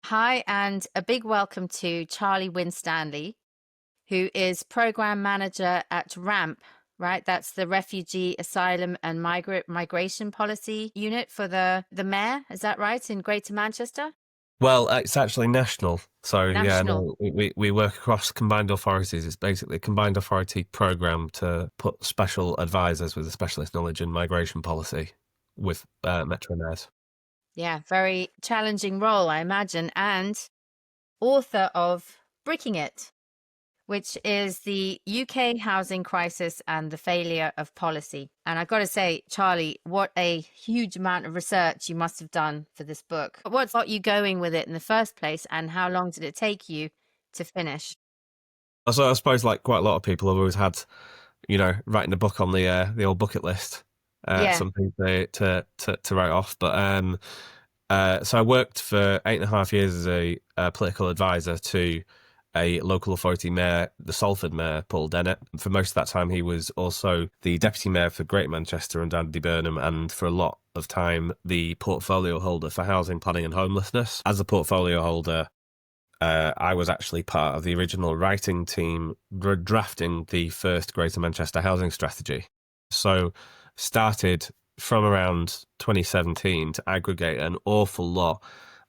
Hi, and a big welcome to Charlie Winstanley, who is Program Manager at RAMP, right? That's the Refugee, Asylum and Migration Policy Unit for the Mayor. Is that right, in Greater Manchester? Well, it's actually national. So yeah, National. no, we work across combined authorities. It's basically a combined authority program to put special advisors with a specialist knowledge in migration policy with Metro mayors. Yeah, very challenging role, I imagine, and author of Bricking It, which is the UK housing crisis and the failure of policy. And I've got to say, Charlie, what a huge amount of research you must have done for this book. What got you going with it in the first place, and how long did it take you to finish? So I suppose, like quite a lot of people, have always had, writing a book on the old bucket list, Yeah. something to write off. But so I worked for 8.5 years as a political advisor to a local authority mayor, the Salford mayor, Paul Dennett. For most of that time, he was also the deputy mayor for Greater Manchester and Andy Burnham, and for a lot of time, the portfolio holder for housing, planning and homelessness. As a portfolio holder, I was actually part of the original writing team drafting the first Greater Manchester housing strategy. So started from around 2017 to aggregate an awful lot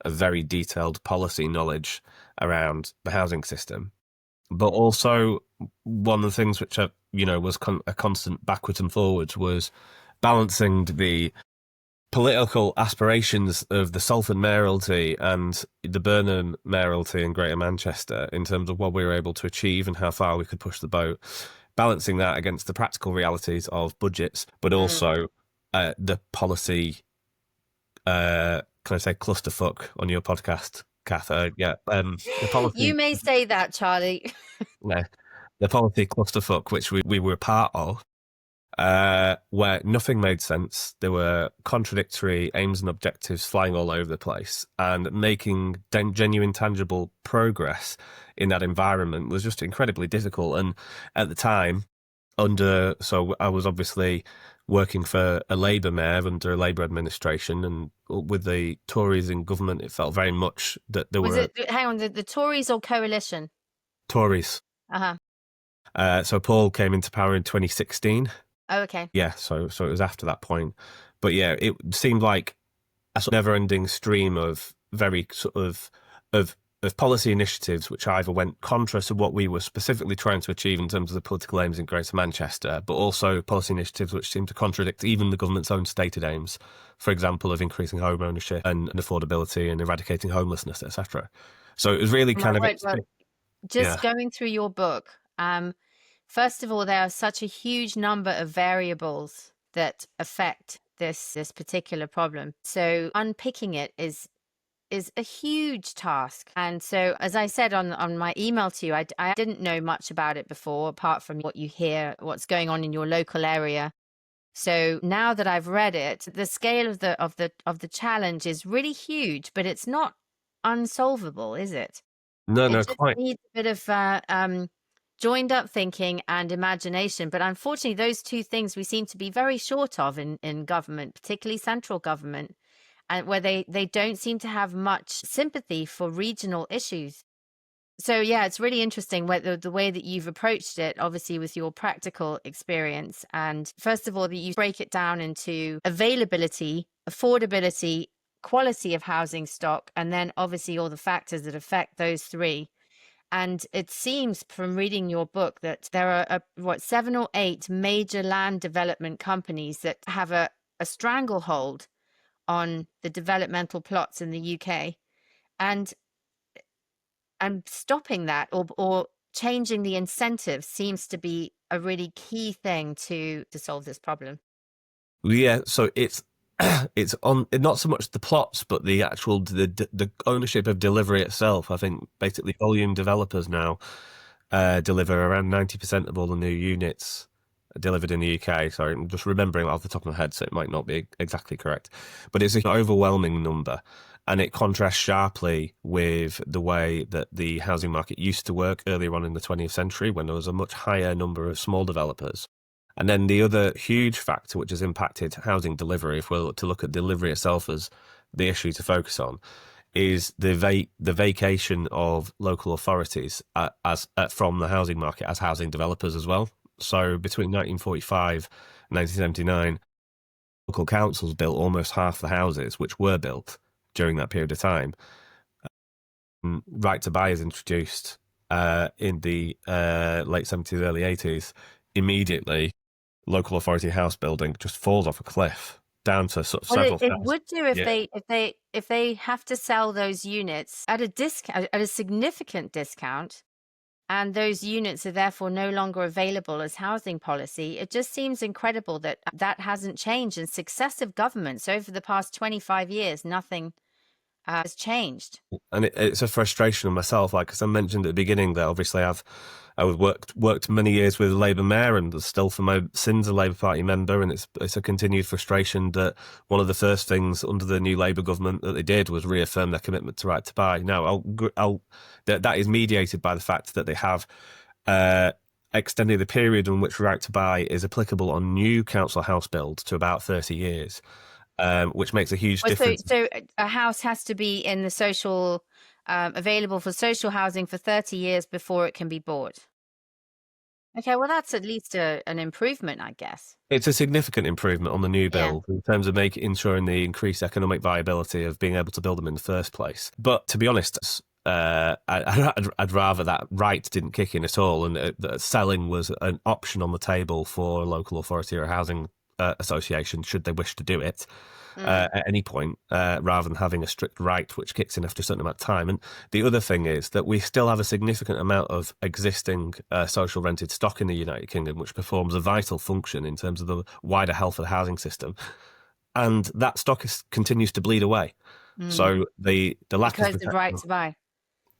of very detailed policy knowledge around the housing system. But also one of the things which was a constant backwards and forwards was balancing the political aspirations of the Salford mayoralty and the Burnham mayoralty in Greater Manchester in terms of what we were able to achieve and how far we could push the boat, balancing that against the practical realities of budgets, but also the policy, can I say clusterfuck on your podcast, Kath? Yeah. The policy, You may say that, Charlie. yeah, the policy clusterfuck, which we were part of, where nothing made sense. There were contradictory aims and objectives flying all over the place, and making genuine, tangible progress in that environment was just incredibly difficult. And at the time, so I was obviously working for a Labour mayor under a Labour administration, and with the Tories in government, it felt very much that there were Hang on, the Tories or coalition? Tories. Uh-huh. So Paul came into power in 2016. Oh, okay. Yeah, so it was after that point. But yeah, it seemed like a sort of never-ending stream of very sort of policy initiatives which either went contrary to what we were specifically trying to achieve in terms of the political aims in Greater Manchester, but also policy initiatives which seemed to contradict even the government's own stated aims, for example, of increasing home ownership and affordability and eradicating homelessness, etc. So it was really kind of... Just going through your book, first of all, there are such a huge number of variables that affect this particular problem. So unpicking it is a huge task. And so, as I said on my email to you, I didn't know much about it before, apart from what you hear, what's going on in your local area. So now that I've read it, the scale of the challenge is really huge, but it's not unsolvable, is it? No, It just quite. needs a bit of joined up thinking and imagination. But unfortunately, those two things we seem to be very short of in government, particularly central government, and where they don't seem to have much sympathy for regional issues. So yeah, it's really interesting the way that you've approached it, obviously with your practical experience. And first of all, that you break it down into availability, affordability, quality of housing stock, and then obviously all the factors that affect those three. And it seems from reading your book that there are 7 or 8 major land development companies that have a stranglehold on the developmental plots in the UK, and stopping that or changing the incentives seems to be a really key thing to solve this problem. Yeah, so it's on not so much the plots, but the actual the ownership of delivery itself. I think basically volume developers now deliver around 90% of all the new units delivered in the UK. Sorry, I'm just remembering off the top of my head, so it might not be exactly correct, but it's an overwhelming number. And it contrasts sharply with the way that the housing market used to work earlier on in the 20th century, when there was a much higher number of small developers. And then the other huge factor which has impacted housing delivery, if we're to look at delivery itself as the issue to focus on, is the vacation of local authorities from the housing market as housing developers as well. So between 1945 and 1979, local councils built almost half the houses which were built during that period of time. Right to buy is introduced in the late 70s, early 80s. Immediately, local authority house building just falls off a cliff down to sort of Well, several it thousand. would do if they have to sell those units at a discount, at a significant discount, and those units are therefore no longer available as housing policy. It just seems incredible that that hasn't changed in successive governments over the past 25 years. Nothing has changed. And it's a frustration of myself, like, as I mentioned at the beginning, that obviously I worked many years with a Labour mayor, and still for my sins a Labour Party member, and it's a continued frustration that one of the first things under the new Labour government that they did was reaffirm their commitment to right to buy. Now, that is mediated by the fact that they have extended the period in which right to buy is applicable on new council house builds to about 30 years. Which makes a huge difference. So a house has to be in the social, available for social housing for 30 years before it can be bought. Okay, well, that's at least an improvement, I guess. It's a significant improvement on the new build in terms of ensuring the increased economic viability of being able to build them in the first place. But to be honest, I'd rather that right didn't kick in at all, and that selling was an option on the table for a local authority or a housing association should they wish to do it at any point, rather than having a strict right which kicks in after a certain amount of time. And the other thing is that we still have a significant amount of existing social rented stock in the United Kingdom, which performs a vital function in terms of the wider health of the housing system, and that stock continues to bleed away. So the lack because of right to buy.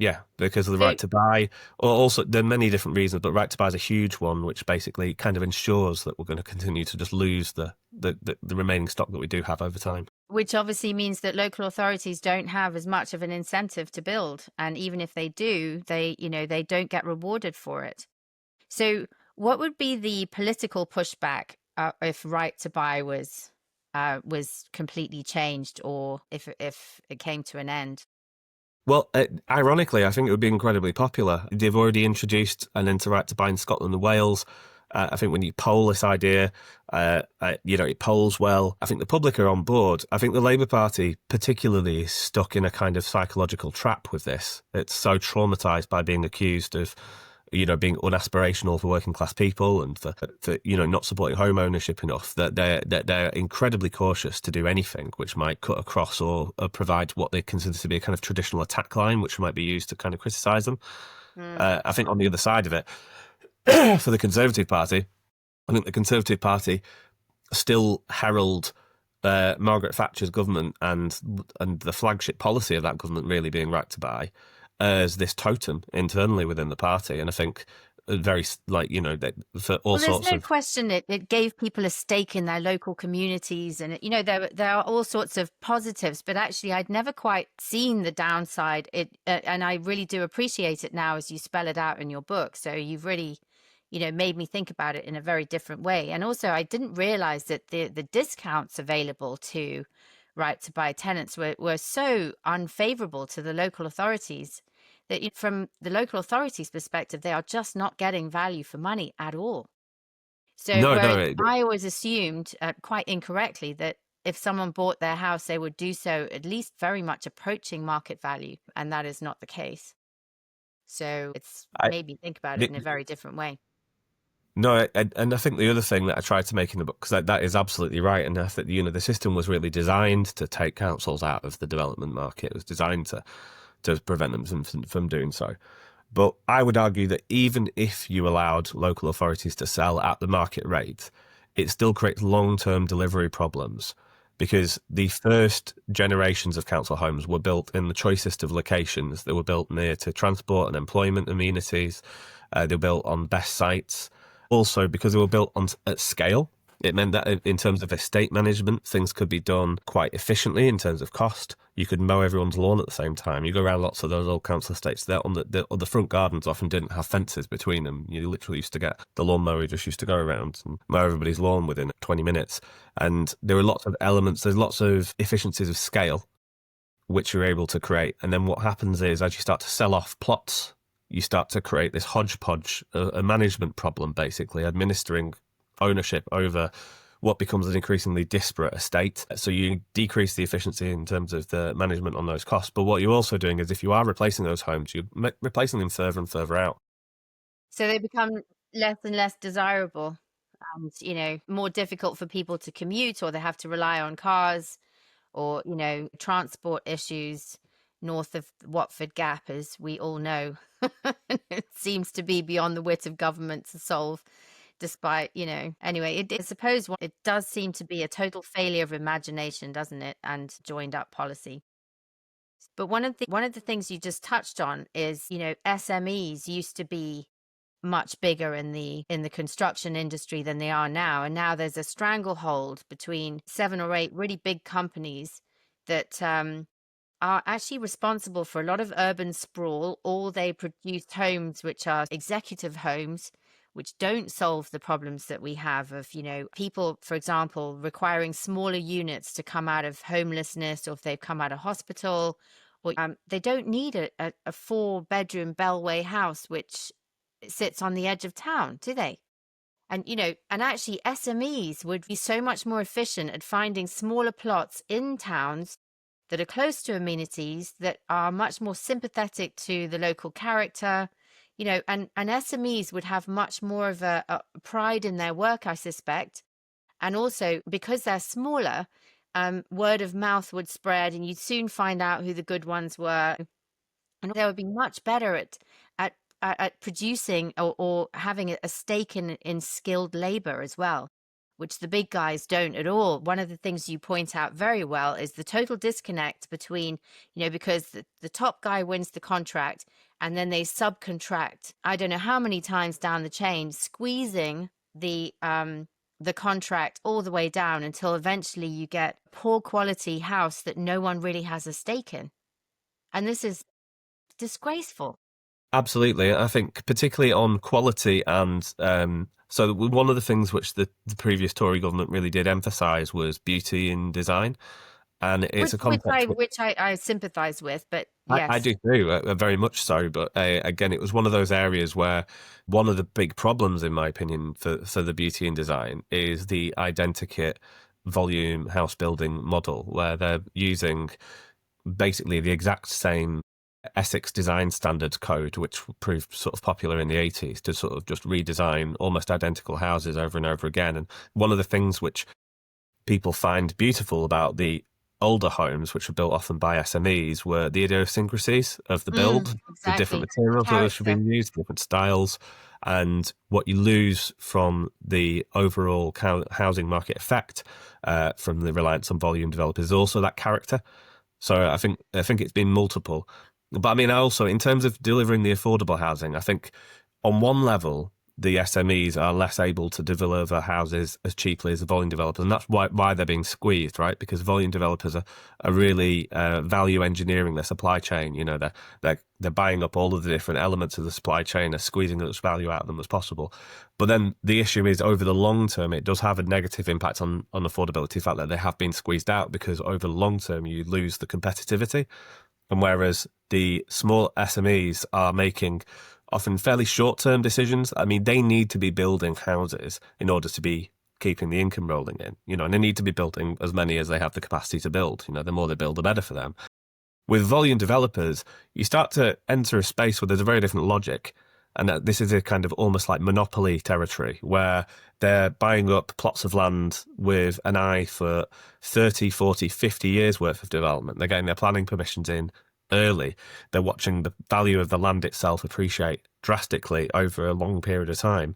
Yeah, because of the right to buy. Or also, there are many different reasons, but right to buy is a huge one, which basically kind of ensures that we're going to continue to just lose the remaining stock that we do have over time. Which obviously means that local authorities don't have as much of an incentive to build, and even if they do, they don't get rewarded for it. So, what would be the political pushback if right to buy was completely changed, or if it came to an end? Well, ironically, I think it would be incredibly popular. They've already introduced an end to right to buy in Scotland and Wales. I think when you poll this idea, it polls well. I think the public are on board. I think the Labour Party particularly is stuck in a kind of psychological trap with this. It's so traumatised by being accused of being unaspirational for working class people and for not supporting home ownership enough, that they're incredibly cautious to do anything which might cut across or provide what they consider to be a kind of traditional attack line, which might be used to kind of criticise them. I think on the other side of it, for the Conservative Party, I think the Conservative Party still herald Margaret Thatcher's government and the flagship policy of that government really being right to buy as this totem internally within the party. And I think very, for all sorts of... There's no question it gave people a stake in their local communities. And, there are all sorts of positives, but actually I'd never quite seen the downside. And I really do appreciate it now as you spell it out in your book. So you've really, made me think about it in a very different way. And also I didn't realize that the discounts available to right to buy tenants were so unfavorable to the local authorities that from the local authorities' perspective, they are just not getting value for money at all. So I always assumed, quite incorrectly, that if someone bought their house, they would do so at least very much approaching market value. And that is not the case. So it's made me think about it in a very different way. No, and I think the other thing that I tried to make in the book, because that is absolutely right, and I think the system was really designed to take councils out of the development market. It was designed to prevent them from doing so. But I would argue that even if you allowed local authorities to sell at the market rate, it still creates long-term delivery problems, because the first generations of council homes were built in the choicest of locations. They were built near to transport and employment amenities. They were built on best sites. Also, because they were built at scale, it meant that in terms of estate management, things could be done quite efficiently in terms of cost. You could mow everyone's lawn at the same time. You go around lots of those old council estates. The front gardens often didn't have fences between them. You literally used to get the lawnmower just used to go around and mow everybody's lawn within 20 minutes. And there were lots of elements. There's lots of efficiencies of scale, which you're able to create. And then what happens is, as you start to sell off plots, you start to create this hodgepodge, a management problem, basically, administering ownership over what becomes an increasingly disparate estate. So you decrease the efficiency in terms of the management on those costs. But what you're also doing is, if you are replacing those homes, you're replacing them further and further out. So they become less and less desirable, and, you know, more difficult for people to commute, or they have to rely on cars, or, you know, transport issues north of Watford Gap, as we all know. It seems to be beyond the wit of government to solve, despite, you know, anyway, I suppose it does seem to be a total failure of imagination, doesn't it, and joined up policy. But one of the things you just touched on is, you know, SMEs used to be much bigger in the construction industry than they are now, and now there's a stranglehold between 7 or 8 really big companies that are actually responsible for a lot of urban sprawl, or they produce homes which are executive homes, which don't solve the problems that we have of, you know, people, for example, requiring smaller units to come out of homelessness, or if they've come out of hospital, or they don't need a 4-bedroom Bellway house which sits on the edge of town, do they? And, you know, and actually SMEs would be so much more efficient at finding smaller plots in towns that are close to amenities, that are much more sympathetic to the local character, you know, and SMEs would have much more of a pride in their work, I suspect. And also, because they're smaller, word of mouth would spread, and you'd soon find out who the good ones were. And they would be much better at producing, or having a stake in skilled labor as well, which the big guys don't at all. One of the things you point out very well is the total disconnect between, you know, because the top guy wins the contract, and then they subcontract, I don't know how many times down the chain, squeezing the contract all the way down until eventually you get a poor quality house that no one really has a stake in. And this is disgraceful. Absolutely. I think particularly on quality, and so one of the things which the previous Tory government really did emphasise was beauty in design. And it's a concept which I sympathise with, but I yes. do too, very much so. But again, it was one of those areas where one of the big problems, in my opinion, for the beauty in design is the identikit volume house building model, where they're using basically the exact same Essex design standards code, which proved sort of popular in the 80s, to sort of just redesign almost identical houses over and over again. And one of the things which people find beautiful about the older homes, which were built often by SMEs, were the idiosyncrasies of the build, the different materials that should be used, different styles. And what you lose from the overall housing market effect from the reliance on volume developers is also that character. So I think it's been multiple. But I mean, also in terms of delivering the affordable housing, I think on one level, the SMEs are less able to deliver houses as cheaply as the volume developers. And that's why they're being squeezed, right? Because volume developers are really value engineering their supply chain. You know, they're buying up all of the different elements of the supply chain, they're squeezing as much value out of them as possible. But then the issue is, over the long term, it does have a negative impact on affordability, the fact that they have been squeezed out, because over the long term, you lose the competitivity. And whereas the small SMEs are making often fairly short-term decisions, I mean, they need to be building houses in order to be keeping the income rolling in, you know, and they need to be building as many as they have the capacity to build. You know, the more they build, the better for them. With volume developers, you start to enter a space where there's a very different logic. And this is a kind of almost like monopoly territory, where they're buying up plots of land with an eye for 30, 40, 50 years worth of development. They're getting their planning permissions in early. They're watching the value of the land itself appreciate drastically over a long period of time.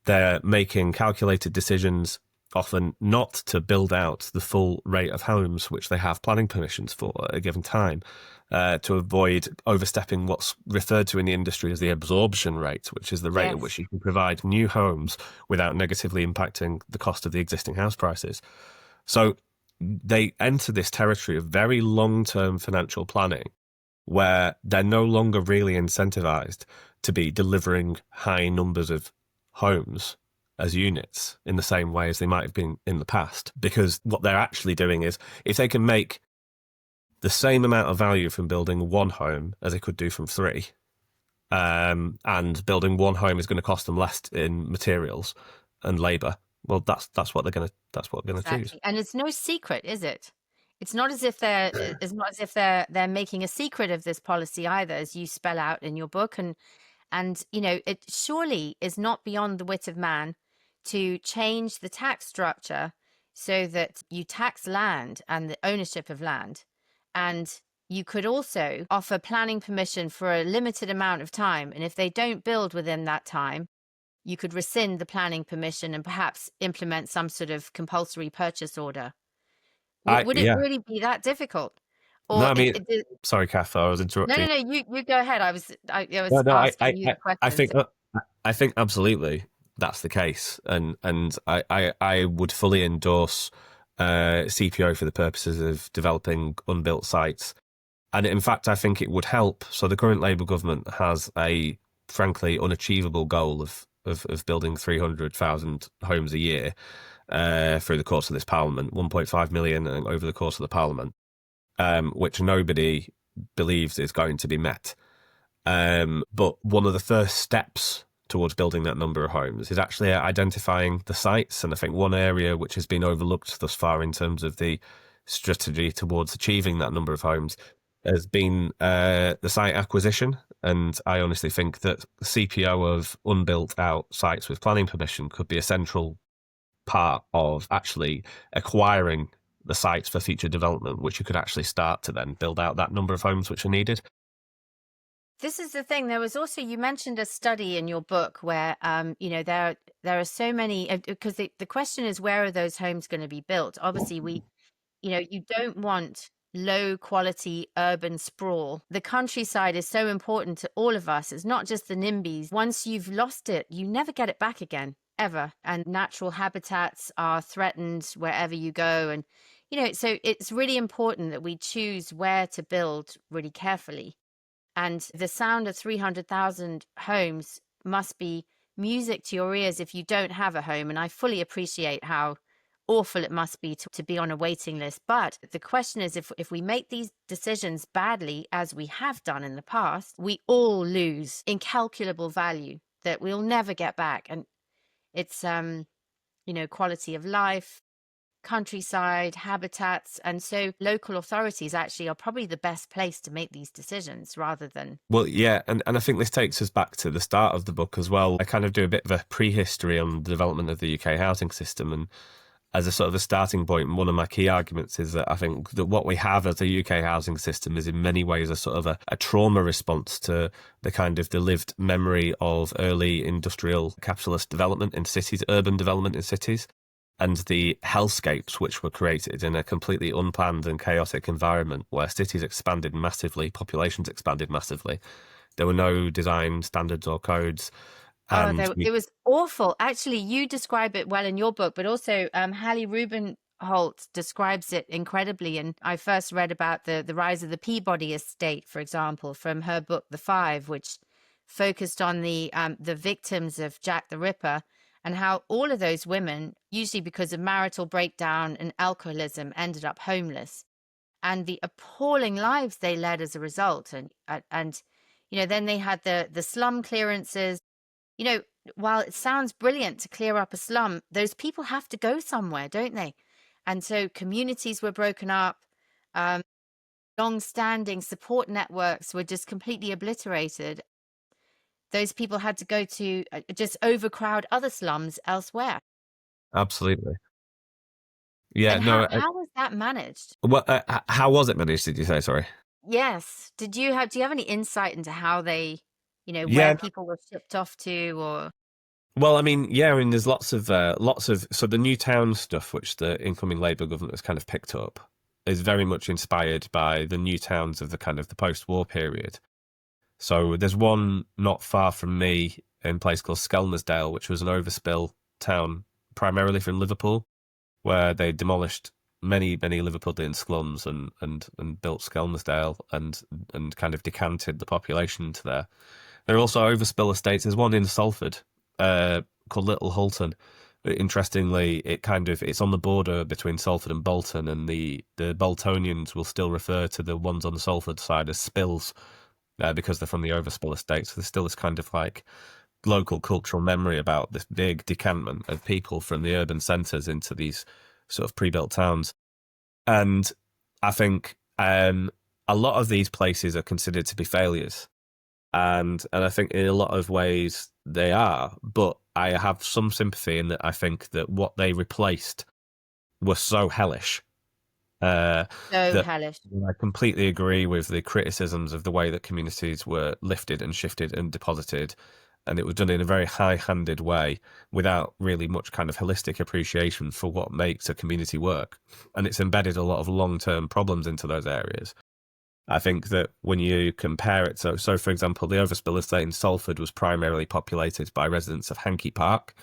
They're making calculated decisions, often not to build out the full rate of homes which they have planning permissions for at a given time, to avoid overstepping what's referred to in the industry as the absorption rate, which is the rate at which you can provide new homes without negatively impacting the cost of the existing house prices. So they enter this territory of very long-term financial planning, where they're no longer really incentivized to be delivering high numbers of homes as units in the same way as they might have been in the past. Because what they're actually doing is, if they can make the same amount of value from building one home as they could do from three. And building one home is going to cost them less in materials and labour. Well, that's what they're going to choose. Exactly. And it's no secret, is it? It's not as if they're making a secret of this policy either, as you spell out in your book. And it surely is not beyond the wit of man to change the tax structure so that you tax land and the ownership of land. And you could also offer planning permission for a limited amount of time. And if they don't build within that time, you could rescind the planning permission and perhaps implement some sort of compulsory purchase order. Would it really be that difficult? No, I mean, sorry, Kath, I was interrupting. No, you go ahead. I was asking you the question. I think absolutely that's the case, and I would fully endorse CPO for the purposes of developing unbuilt sites, and in fact, I think it would help. So the current Labour government has a frankly unachievable goal of building 300,000 homes a year through the course of this Parliament, 1.5 million over the course of the Parliament. Which nobody believes is going to be met. But one of the first steps towards building that number of homes is actually identifying the sites. And I think one area which has been overlooked thus far in terms of the strategy towards achieving that number of homes has been the site acquisition. And I honestly think that the CPO of unbuilt out sites with planning permission could be a central part of actually acquiring the sites for future development, which you could actually start to then build out that number of homes which are needed. This is the thing. There was also, you mentioned a study in your book where, there are so many, because the question is, where are those homes going to be built? Obviously, you don't want low quality urban sprawl. The countryside is so important to all of us. It's not just the NIMBYs. Once you've lost it, you never get it back again, ever. And natural habitats are threatened wherever you go. And so it's really important that we choose where to build really carefully. And the sound of 300,000 homes must be music to your ears if you don't have a home. And I fully appreciate how awful it must be to be on a waiting list. But the question is, if we make these decisions badly, as we have done in the past, we all lose incalculable value that we'll never get back. And it's, quality of life, countryside, habitats, and so local authorities actually are probably the best place to make these decisions rather than... Well, yeah, and I think this takes us back to the start of the book as well. I kind of do a bit of a prehistory on the development of the UK housing system, and as a sort of a starting point, one of my key arguments is that I think that what we have as a UK housing system is in many ways a sort of a trauma response to the kind of the lived memory of early industrial capitalist development in cities, urban development in cities, and the hellscapes which were created in a completely unplanned and chaotic environment where cities expanded massively, populations expanded massively. There were no design standards or codes. It was awful. Actually, you describe it well in your book, but also Hallie Rubenholt describes it incredibly. And I first read about the rise of the Peabody estate, for example, from her book, The Five, which focused on the victims of Jack the Ripper, and how all of those women, usually because of marital breakdown and alcoholism, ended up homeless, and the appalling lives they led as a result. And then they had the slum clearances. While it sounds brilliant to clear up a slum, those people have to go somewhere, don't they? And so communities were broken up. Long-standing support networks were just completely obliterated. Those people had to go to just overcrowd other slums elsewhere. Absolutely. Yeah. And no. How was that managed? Well, how was it managed? Did you say? Sorry. Yes. Do you have any insight into how they, where people were shipped off to, or? Well, I mean, there's lots of so the new town stuff, which the incoming Labour government has kind of picked up, is very much inspired by the new towns of the kind of the post-war period. So there's one not far from me in a place called Skelmersdale, which was an overspill town, primarily from Liverpool, where they demolished many Liverpudlian slums and built Skelmersdale and kind of decanted the population to there. There are also overspill estates. There's one in Salford called Little Hulton, Interestingly, it's on the border between Salford and Bolton, and the Boltonians will still refer to the ones on the Salford side as spills, because they're from the Overspill estate. So there's still this kind of like local cultural memory about this big decantment of people from the urban centres into these sort of pre-built towns. And I think a lot of these places are considered to be failures. And I think in a lot of ways they are, but I have some sympathy in that I think that what they replaced was so hellish. That hellish. I completely agree with the criticisms of the way that communities were lifted and shifted and deposited, and it was done in a very high-handed way without really much kind of holistic appreciation for what makes a community work. And it's embedded a lot of long-term problems into those areas. I think that when you compare it, so for example, the Overspill estate in Salford was primarily populated by residents of Hankey Park.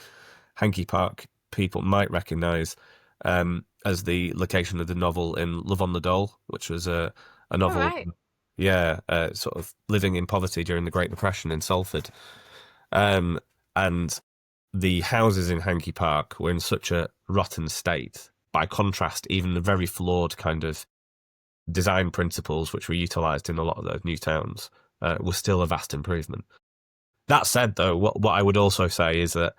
Hankey Park people might recognise as the location of the novel in Love on the Dole, which was a novel, Right. sort of living in poverty during the Great Depression in Salford. And the houses in Hankey Park were in such a rotten state. By contrast, even the very flawed kind of design principles which were utilised in a lot of those new towns was still a vast improvement. That said, though, what I would also say is that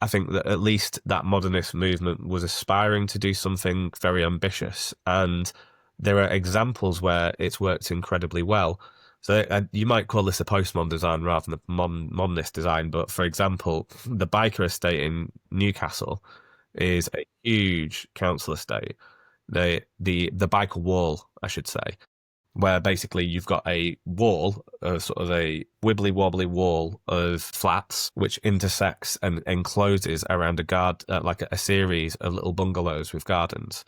I think that at least that modernist movement was aspiring to do something very ambitious, and there are examples where it's worked incredibly well. So you might call this a postmodern design rather than a modernist design, but for example, the Biker estate in Newcastle is a huge council estate. The Biker wall, I should say, where basically you've got a wall, sort of a wibbly wobbly wall of flats, which intersects and encloses around like a series of little bungalows with gardens.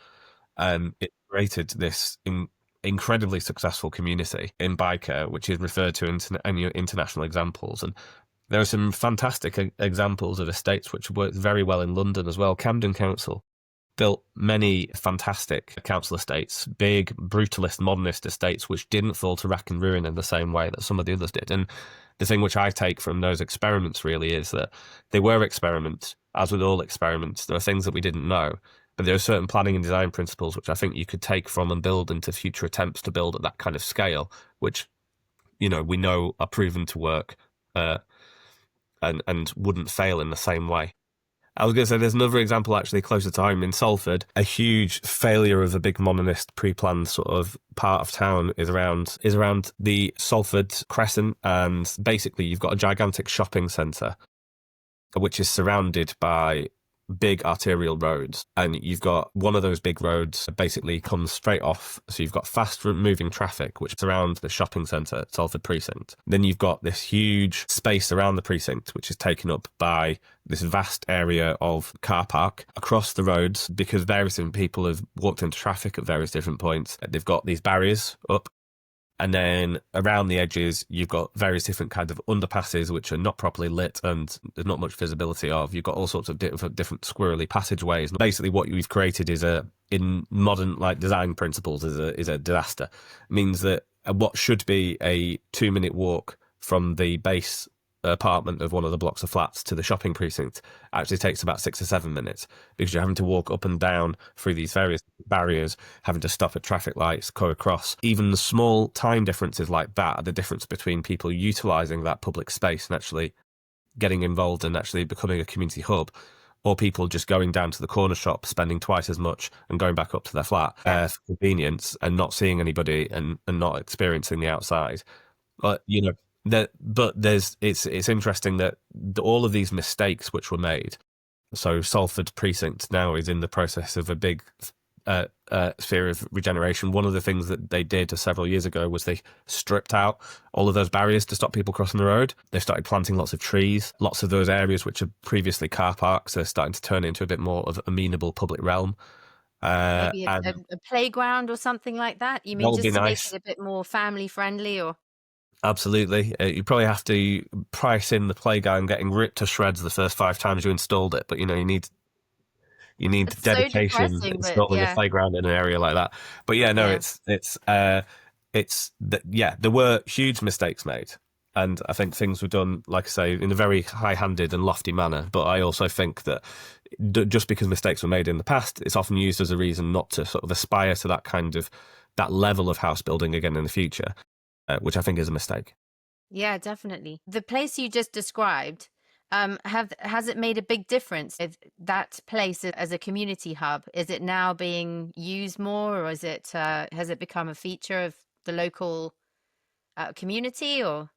And it created this incredibly successful community in Biker, which is referred to in international examples. And there are some fantastic examples of estates which work very well in London as well. Camden Council built many fantastic council estates, big, brutalist, modernist estates, which didn't fall to rack and ruin in the same way that some of the others did. And the thing which I take from those experiments really is that they were experiments. As with all experiments, there are things that we didn't know, but there are certain planning and design principles which I think you could take from and build into future attempts to build at that kind of scale, which, we know are proven to work, and wouldn't fail in the same way. I was going to say there's another example actually closer to home in Salford. A huge failure of a big modernist pre-planned sort of part of town is around the Salford Crescent, and basically you've got a gigantic shopping centre which is surrounded by big arterial roads, and you've got one of those big roads basically comes straight off, so you've got fast moving traffic which surrounds the shopping centre at Salford Precinct. Then you've got this huge space around the precinct which is taken up by this vast area of car park across the roads, because various different people have walked into traffic at various different points. They've got these barriers up, and then around the edges, you've got various different kinds of underpasses which are not properly lit and there's not much visibility of. You've got all sorts of different squirrely passageways. Basically, what we've created in modern design principles, is a disaster. It means that what should be a 2-minute walk from the base apartment of one of the blocks of flats to the shopping precinct actually takes about 6 or 7 minutes, because you're having to walk up and down through these various barriers, having to stop at traffic lights, go across. Even the small time differences like that are the difference between people utilising that public space and actually getting involved and actually becoming a community hub, or people just going down to the corner shop, spending twice as much and going back up to their flat for convenience and not seeing anybody and not experiencing the outside. But it's interesting that all of these mistakes which were made. So Salford Precinct now is in the process of a big sphere of regeneration. One of the things that they did several years ago was they stripped out all of those barriers to stop people crossing the road. They started planting lots of trees. Lots of those areas which are previously car parks are starting to turn into a bit more of amenable public realm. Maybe a playground or something like that. You mean That would just be to nice. make it a bit more family friendly, or? Absolutely. You probably have to price in the playground getting ripped to shreds the first 5 times you installed it, but you need It's so dedication depressing, but installing a yeah. playground in an area like that. But yeah, no, Yeah. there were huge mistakes made, And I think things were done, like I say, in a very high-handed and lofty manner. But I also think that just because mistakes were made in the past, it's often used as a reason not to sort of aspire to that level of house building again in the future, which I think is a mistake. Yeah, definitely. The place you just described, has it made a big difference? If that place as a community hub, is it now being used more, or is it has it become a feature of the local community? Or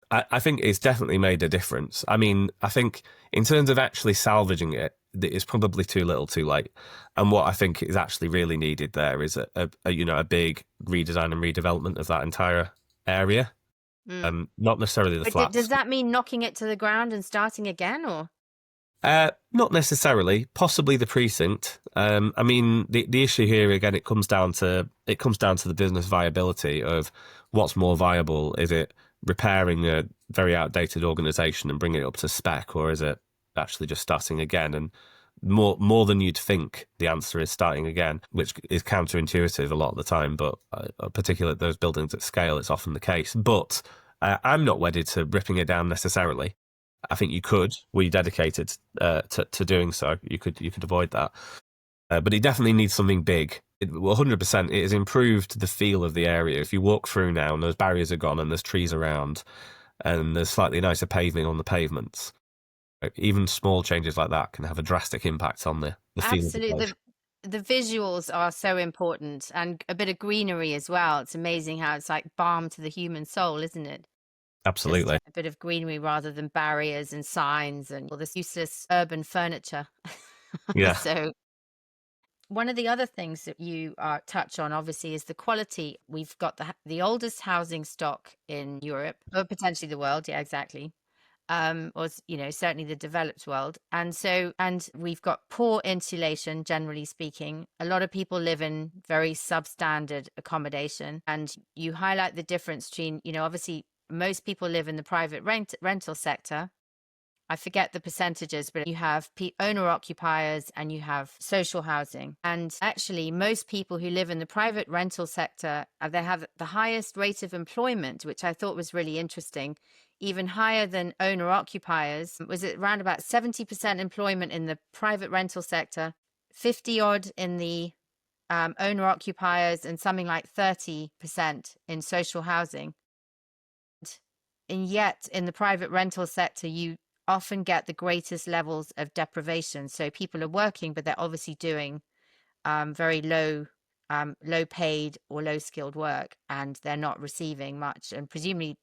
I think it's definitely made a difference. I mean, I think in terms of actually salvaging it, it's probably too little, too late. And what I think is actually really needed there is a big redesign and redevelopment of that entire area. Not necessarily the but flats. does that mean knocking it to the ground and starting again, or? Not necessarily. Possibly the precinct. I mean, the issue here again, it comes down to the business viability of what's more viable. Is it repairing a very outdated organisation and bringing it up to spec, or is it actually just starting again? And more than you'd think, the answer is starting again, which is counterintuitive a lot of the time. But particularly those buildings at scale, it's often the case. But I'm not wedded to ripping it down necessarily. I think you could. We dedicated to doing so. You could avoid that, but it definitely needs something big. 100%. It has improved the feel of the area. If you walk through now, and those barriers are gone, and there's trees around, and there's slightly nicer paving on the pavements, even small changes like that can have a drastic impact on the feel of the place. The visuals are so important, and a bit of greenery as well. It's amazing how it's like balm to the human soul, isn't it? Absolutely. Just a bit of greenery rather than barriers and signs and all this useless urban furniture. Yeah. So one of the other things that you touch on, obviously, is the quality. We've got the oldest housing stock in Europe, or potentially the world. Yeah, exactly. Or certainly the developed world. And we've got poor insulation, generally speaking. A lot of people live in very substandard accommodation, and you highlight the difference between, obviously most people live in the private rental sector. I forget the percentages, but you have owner occupiers and you have social housing. And actually, most people who live in the private rental sector, they have the highest rate of employment, which I thought was really interesting, even higher than owner occupiers. Was it around about 70% employment in the private rental sector, 50 odd in the owner occupiers, and something like 30% in social housing. And yet in the private rental sector, you often get the greatest levels of deprivation. So people are working, but they're obviously doing very low paid or low skilled work, and they're not receiving much. And presumably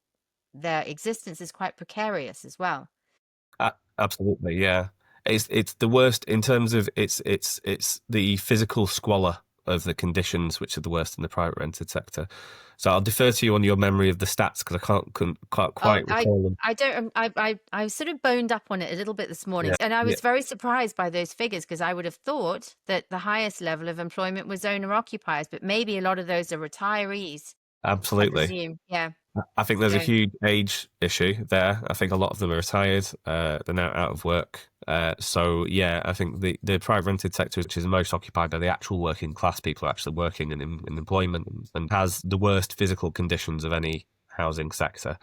their existence is quite precarious as well. Absolutely, yeah. It's the worst in terms of it's the physical squalor of the conditions which are the worst in the private rented sector. So I'll defer to you on your memory of the stats because I can't quite recall them. I don't. I sort of boned up on it a little bit this morning, and I was very surprised by those figures because I would have thought that the highest level of employment was owner occupiers, but maybe a lot of those are retirees. Absolutely. I presume. Yeah. I think there's a huge age issue there. I think a lot of them are retired. They're now out of work. So yeah, I think the private rented sector, which is most occupied by the actual working class people who are actually working in employment and has the worst physical conditions of any housing sector.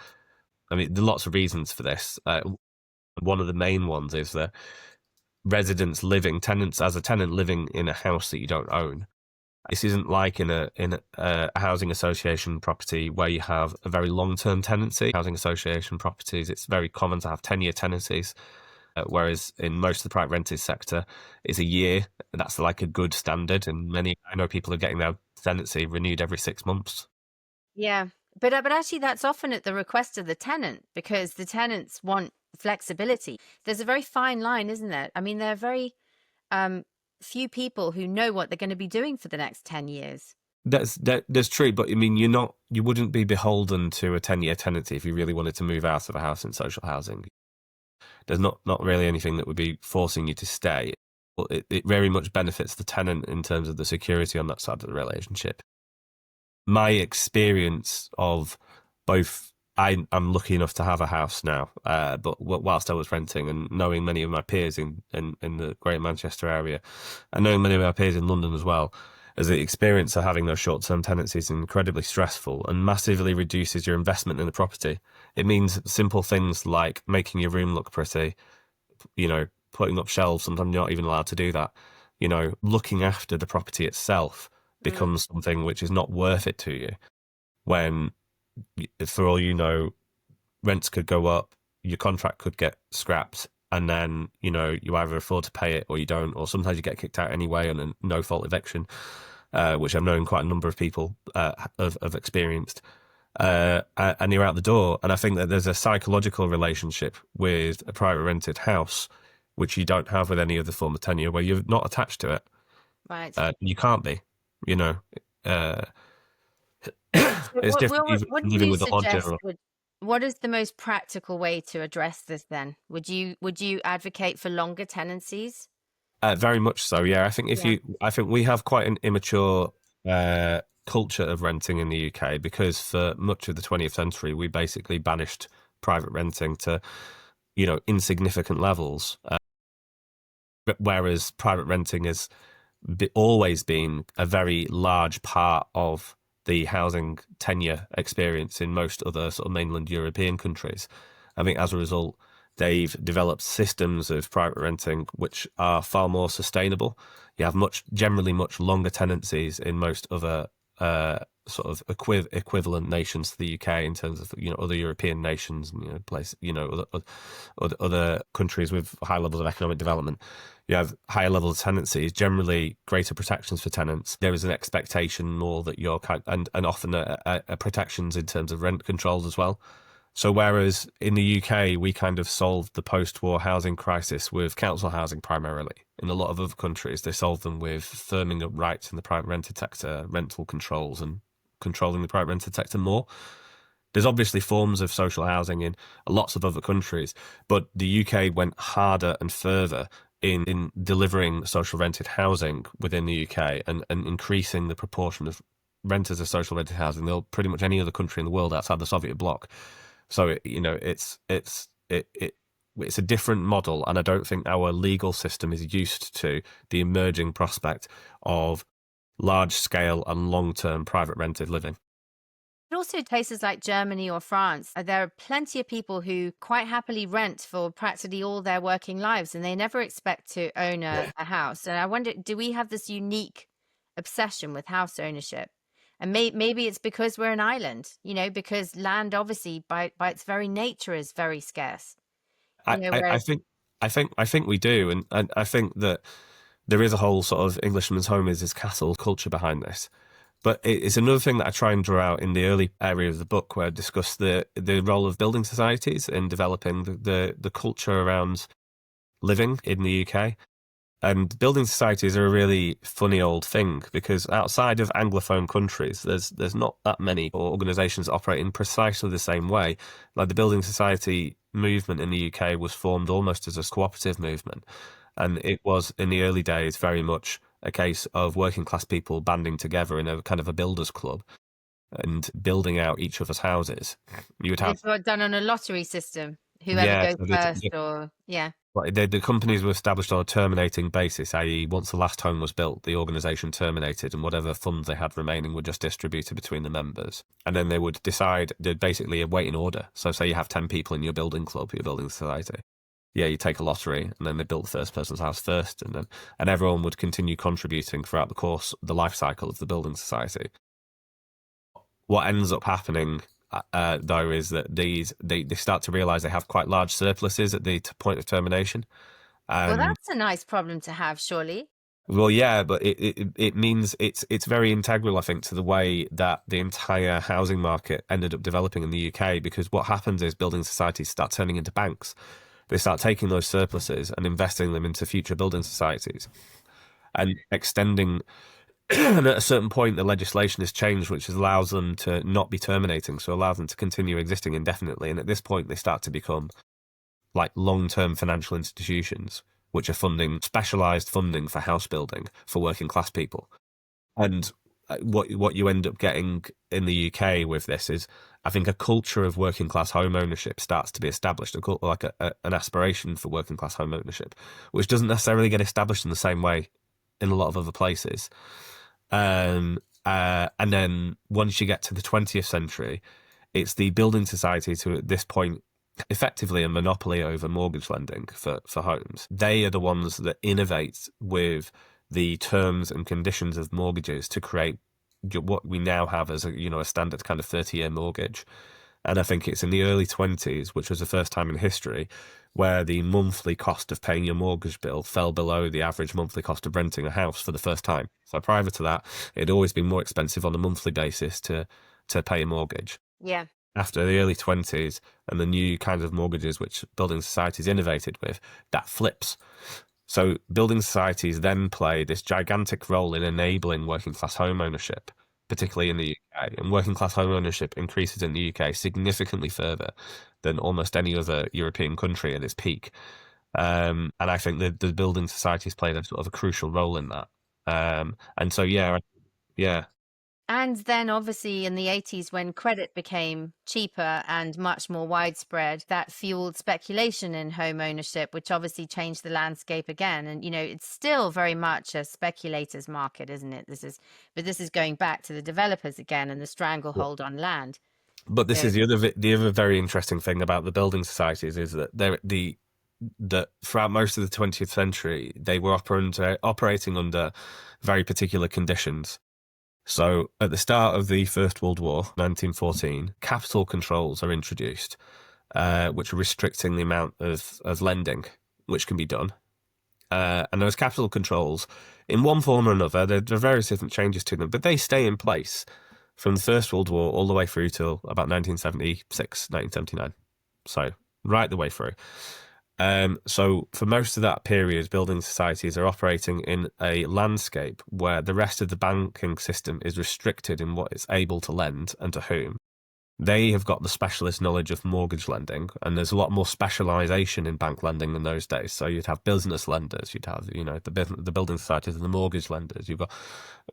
I mean, there are lots of reasons for this. One of the main ones is that tenants as a tenant living in a house that you don't own. This isn't like in a housing association property where you have a very long-term tenancy. Housing association properties, it's very common to have 10-year tenancies, whereas in most of the private rented sector, it's a year. That's like a good standard, and I know people are getting their tenancy renewed every 6 months. Yeah, but actually that's often at the request of the tenant because the tenants want flexibility. There's a very fine line, isn't there? I mean, there are very few people who know what they're going to be doing for the next 10 years. That's true, but I mean, you wouldn't be beholden to a 10-year tenancy if you really wanted to move out of a house in social housing. There's not really anything that would be forcing you to stay. It very much benefits the tenant in terms of the security on that side of the relationship. My experience of both, I'm lucky enough to have a house now, but whilst I was renting and knowing many of my peers in the Greater Manchester area and knowing many of my peers in London as well, as the experience of having those short-term tenancies is incredibly stressful and massively reduces your investment in the property. It means simple things like making your room look pretty, putting up shelves. Sometimes you're not even allowed to do that. Looking after the property itself becomes something which is not worth it to you when, for all you know, rents could go up, your contract could get scrapped, and then, you either afford to pay it or you don't, or sometimes you get kicked out anyway on a no-fault eviction, which I've known quite a number of people have experienced. And you're out the door. And I think that there's a psychological relationship with a private rented house, which you don't have with any other form of tenure, where you're not attached to it. Right. You can't be, it's What, different what, even what do living you with the suggest lodger. what is the most practical way to address this then? Would you advocate for longer tenancies? Very much so, yeah. I think Yeah. I think we have quite an immature culture of renting in the UK, because for much of the 20th century, we basically banished private renting to, insignificant levels. Whereas private renting has always been a very large part of the housing tenure experience in most other sort of mainland European countries. I think as a result, they've developed systems of private renting which are far more sustainable. You have generally much longer tenancies in most other sort of equivalent nations to the UK in terms of other European nations, other countries with high levels of economic development. You have higher levels of tenancies, generally greater protections for tenants. There is an expectation more that you're and often a protections in terms of rent controls as well. So whereas in the UK, we kind of solved the post-war housing crisis with council housing primarily, in a lot of other countries, they solved them with firming up rights in the private rented sector, rental controls, and controlling the private rented sector more. There's obviously forms of social housing in lots of other countries, but the UK went harder and further in delivering social rented housing within the UK and increasing the proportion of renters of social rented housing than pretty much any other country in the world outside the Soviet bloc. So it's a different model, and I don't think our legal system is used to the emerging prospect of large scale and long term private rented living. But also places like Germany or France, there are plenty of people who quite happily rent for practically all their working lives, and they never expect to own a house. And I wonder, do we have this unique obsession with house ownership? And maybe it's because we're an island, because land obviously by its very nature is very scarce. I Whereas think we do, and I think that there is a whole sort of Englishman's home is his castle culture behind this. But it's another thing that I try and draw out in the early area of the book, where I discuss the role of building societies in developing the culture around living in the UK. And building societies are a really funny old thing, because outside of Anglophone countries, there's not that many organisations that operate in precisely the same way. Like the building society movement in the UK was formed almost as a cooperative movement. And it was, in the early days, very much a case of working class people banding together in a kind of a builders club and building out each other's houses. You would have, it's done on a lottery system, whoever yeah, goes so first, or yeah. the companies were established on a terminating basis, i.e. once the last home was built, the organisation terminated, and whatever funds they had remaining were just distributed between the members. And then they would decide, they'd basically wait in order. So say you have 10 people in your building club, your building society. Yeah, you take a lottery, and then they build the first person's house first, and everyone would continue contributing throughout the course, the life cycle of the building society. What ends up happening, though, is that they start to realise they have quite large surpluses at the point of termination. Well, that's a nice problem to have, surely. Well, yeah, but it means it's very integral, I think, to the way that the entire housing market ended up developing in the UK, because what happens is building societies start turning into banks. They start taking those surpluses and investing them into future building societies and extending. And at a certain point, the legislation is changed, which allows them to not be terminating, so allows them to continue existing indefinitely. And at this point, they start to become like long-term financial institutions, which are funding specialised funding for house building for working class people. And what you end up getting in the UK with this is, I think, a culture of working class home ownership starts to be established, like an aspiration for working class home ownership, which doesn't necessarily get established in the same way in a lot of other places. And then once you get to the 20th century, it's the building societies who at this point effectively a monopoly over mortgage lending for homes. They are the ones that innovate with the terms and conditions of mortgages to create what we now have as a standard kind of 30-year mortgage. And I think it's in the early 20s, which was the first time in history, where the monthly cost of paying your mortgage bill fell below the average monthly cost of renting a house for the first time. So prior to that, it had always been more expensive on a monthly basis to pay a mortgage. Yeah. After the early 20s and the new kinds of mortgages which building societies innovated with, that flips. So building societies then play this gigantic role in enabling working class home ownership, particularly in the UK. And working class home ownership increases in the UK significantly further than almost any other European country at its peak. And I think that the building societies played a sort of a crucial role in that. And so, yeah. And then obviously in the 80s, when credit became cheaper and much more widespread, that fueled speculation in home ownership, which obviously changed the landscape again. And, it's still very much a speculator's market, isn't it? This is going back to the developers again and the stranglehold on land. But this is the other very interesting thing about the building societies is that that throughout most of the 20th century, they were operating under very particular conditions. So at the start of the First World War, 1914, capital controls are introduced, which are restricting the amount of lending which can be done. And those capital controls, in one form or another, there are various different changes to them, but they stay in place from the First World War all the way through till about 1976, 1979. So right the way through. So for most of that period, building societies are operating in a landscape where the rest of the banking system is restricted in what it's able to lend and to whom. They have got the specialist knowledge of mortgage lending, and there's a lot more specialization in bank lending in those days. So you'd have business lenders, you'd have, the building societies and the mortgage lenders, you've got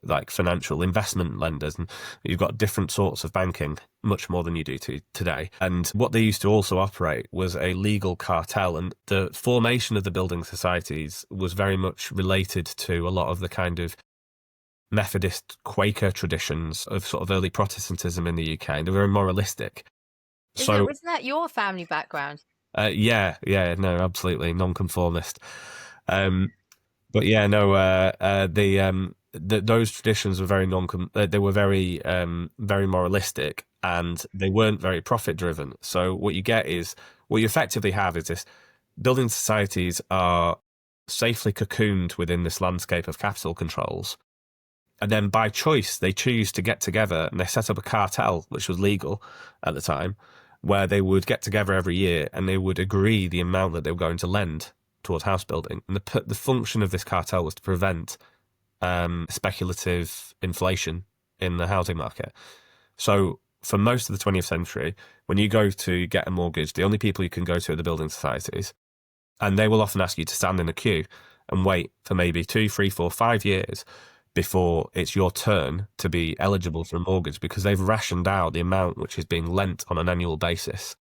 like financial investment lenders, and you've got different sorts of banking, much more than you do today. And what they used to also operate was a legal cartel, and the formation of the building societies was very much related to a lot of the kind of Methodist Quaker traditions of sort of early Protestantism in the UK. They're very moralistic. Wasn't that your family background? Yeah, no, absolutely nonconformist. But yeah, no, those traditions were very they were very very moralistic, and they weren't very profit driven. So what you effectively have is this: building societies are safely cocooned within this landscape of capital controls. And then by choice, they choose to get together and they set up a cartel, which was legal at the time, where they would get together every year and they would agree the amount that they were going to lend towards house building. And the function of this cartel was to prevent speculative inflation in the housing market. So for most of the 20th century, when you go to get a mortgage, the only people you can go to are the building societies. And they will often ask you to stand in a queue and wait for maybe 2, 3, 4, 5 years before it's your turn to be eligible for a mortgage, because they've rationed out the amount which is being lent on an annual basis.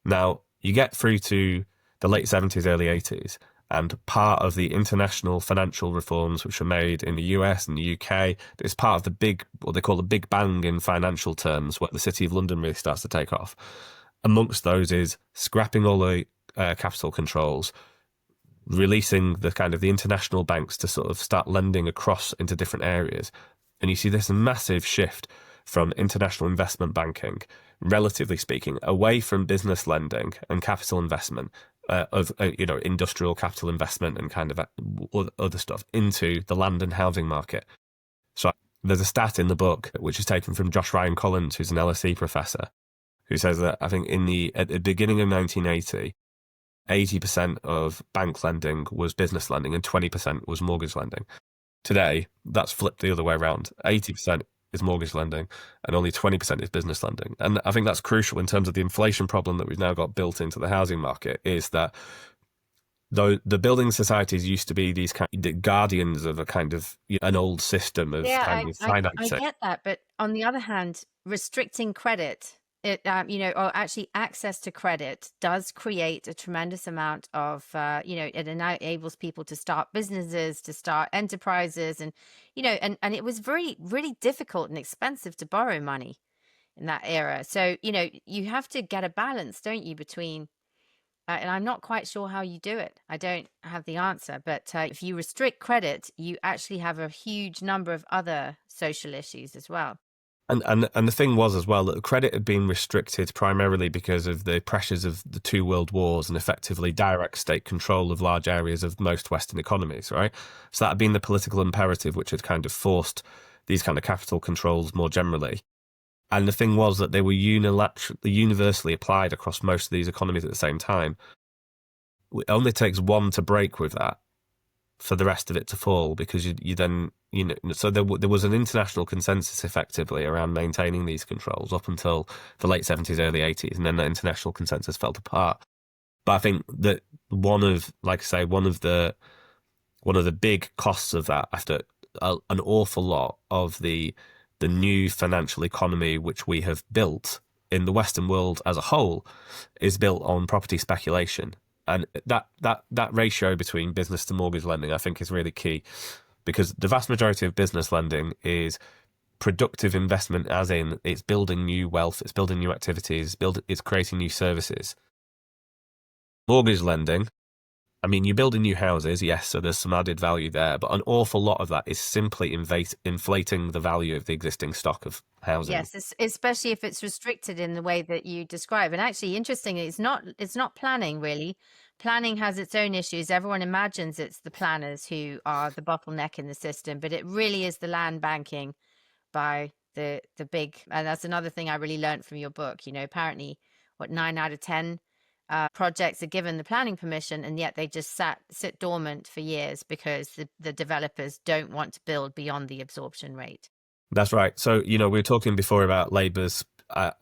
Now, you get through to the late 70s, early 80s, and part of the international financial reforms which were made in the US and the UK, is part of what they call the Big Bang in financial terms, where the City of London really starts to take off. Amongst those is scrapping all the capital controls, releasing the international banks to sort of start lending across into different areas. And you see this massive shift from international investment banking, relatively speaking, away from business lending and capital investment, industrial capital investment and kind of other stuff, into the land and housing market. So there's a stat in the book, which is taken from Josh Ryan Collins, who's an LSE professor, who says that I think at the beginning of 1980, 80% of bank lending was business lending and 20% was mortgage lending. Today, that's flipped the other way around. 80% is mortgage lending and only 20% is business lending. And I think that's crucial in terms of the inflation problem that we've now got built into the housing market, is that though the building societies used to be these kind of guardians of a kind of an old system of financing. I get that. But on the other hand, restricting credit it, or actually access to credit does create a tremendous amount of, it enables people to start businesses, to start enterprises, and, and it was really difficult and expensive to borrow money in that era. So, you have to get a balance, don't you, between, and I'm not quite sure how you do it. I don't have the answer, but if you restrict credit, you actually have a huge number of other social issues as well. And the thing was as well that credit had been restricted primarily because of the pressures of the two world wars and effectively direct state control of large areas of most Western economies, right? So that had been the political imperative which had kind of forced these kind of capital controls more generally. And the thing was that they were universally applied across most of these economies at the same time. It only takes one to break with that for the rest of it to fall, because you then, so there was an international consensus effectively around maintaining these controls up until the late 70s, early 80s, and then the international consensus fell apart. But I think that one of the big costs of that, after an awful lot of the new financial economy which we have built in the Western world as a whole, is built on property speculation. And that ratio between business to mortgage lending, I think, is really key, because the vast majority of business lending is productive investment, as in it's building new wealth, it's building new activities, it's creating new services. Mortgage lending, I mean, you're building new houses, yes, so there's some added value there, but an awful lot of that is simply inflating the value of the existing stock of housing. Yes, especially if it's restricted in the way that you describe. And actually, interestingly, it's not planning, really. Planning has its own issues. Everyone imagines it's the planners who are the bottleneck in the system, but it really is the land banking by the big. And that's another thing I really learned from your book. Apparently, 9 out of 10 projects are given the planning permission, and yet they just sit dormant for years because the developers don't want to build beyond the absorption rate. That's right. So, we were talking before about Labour's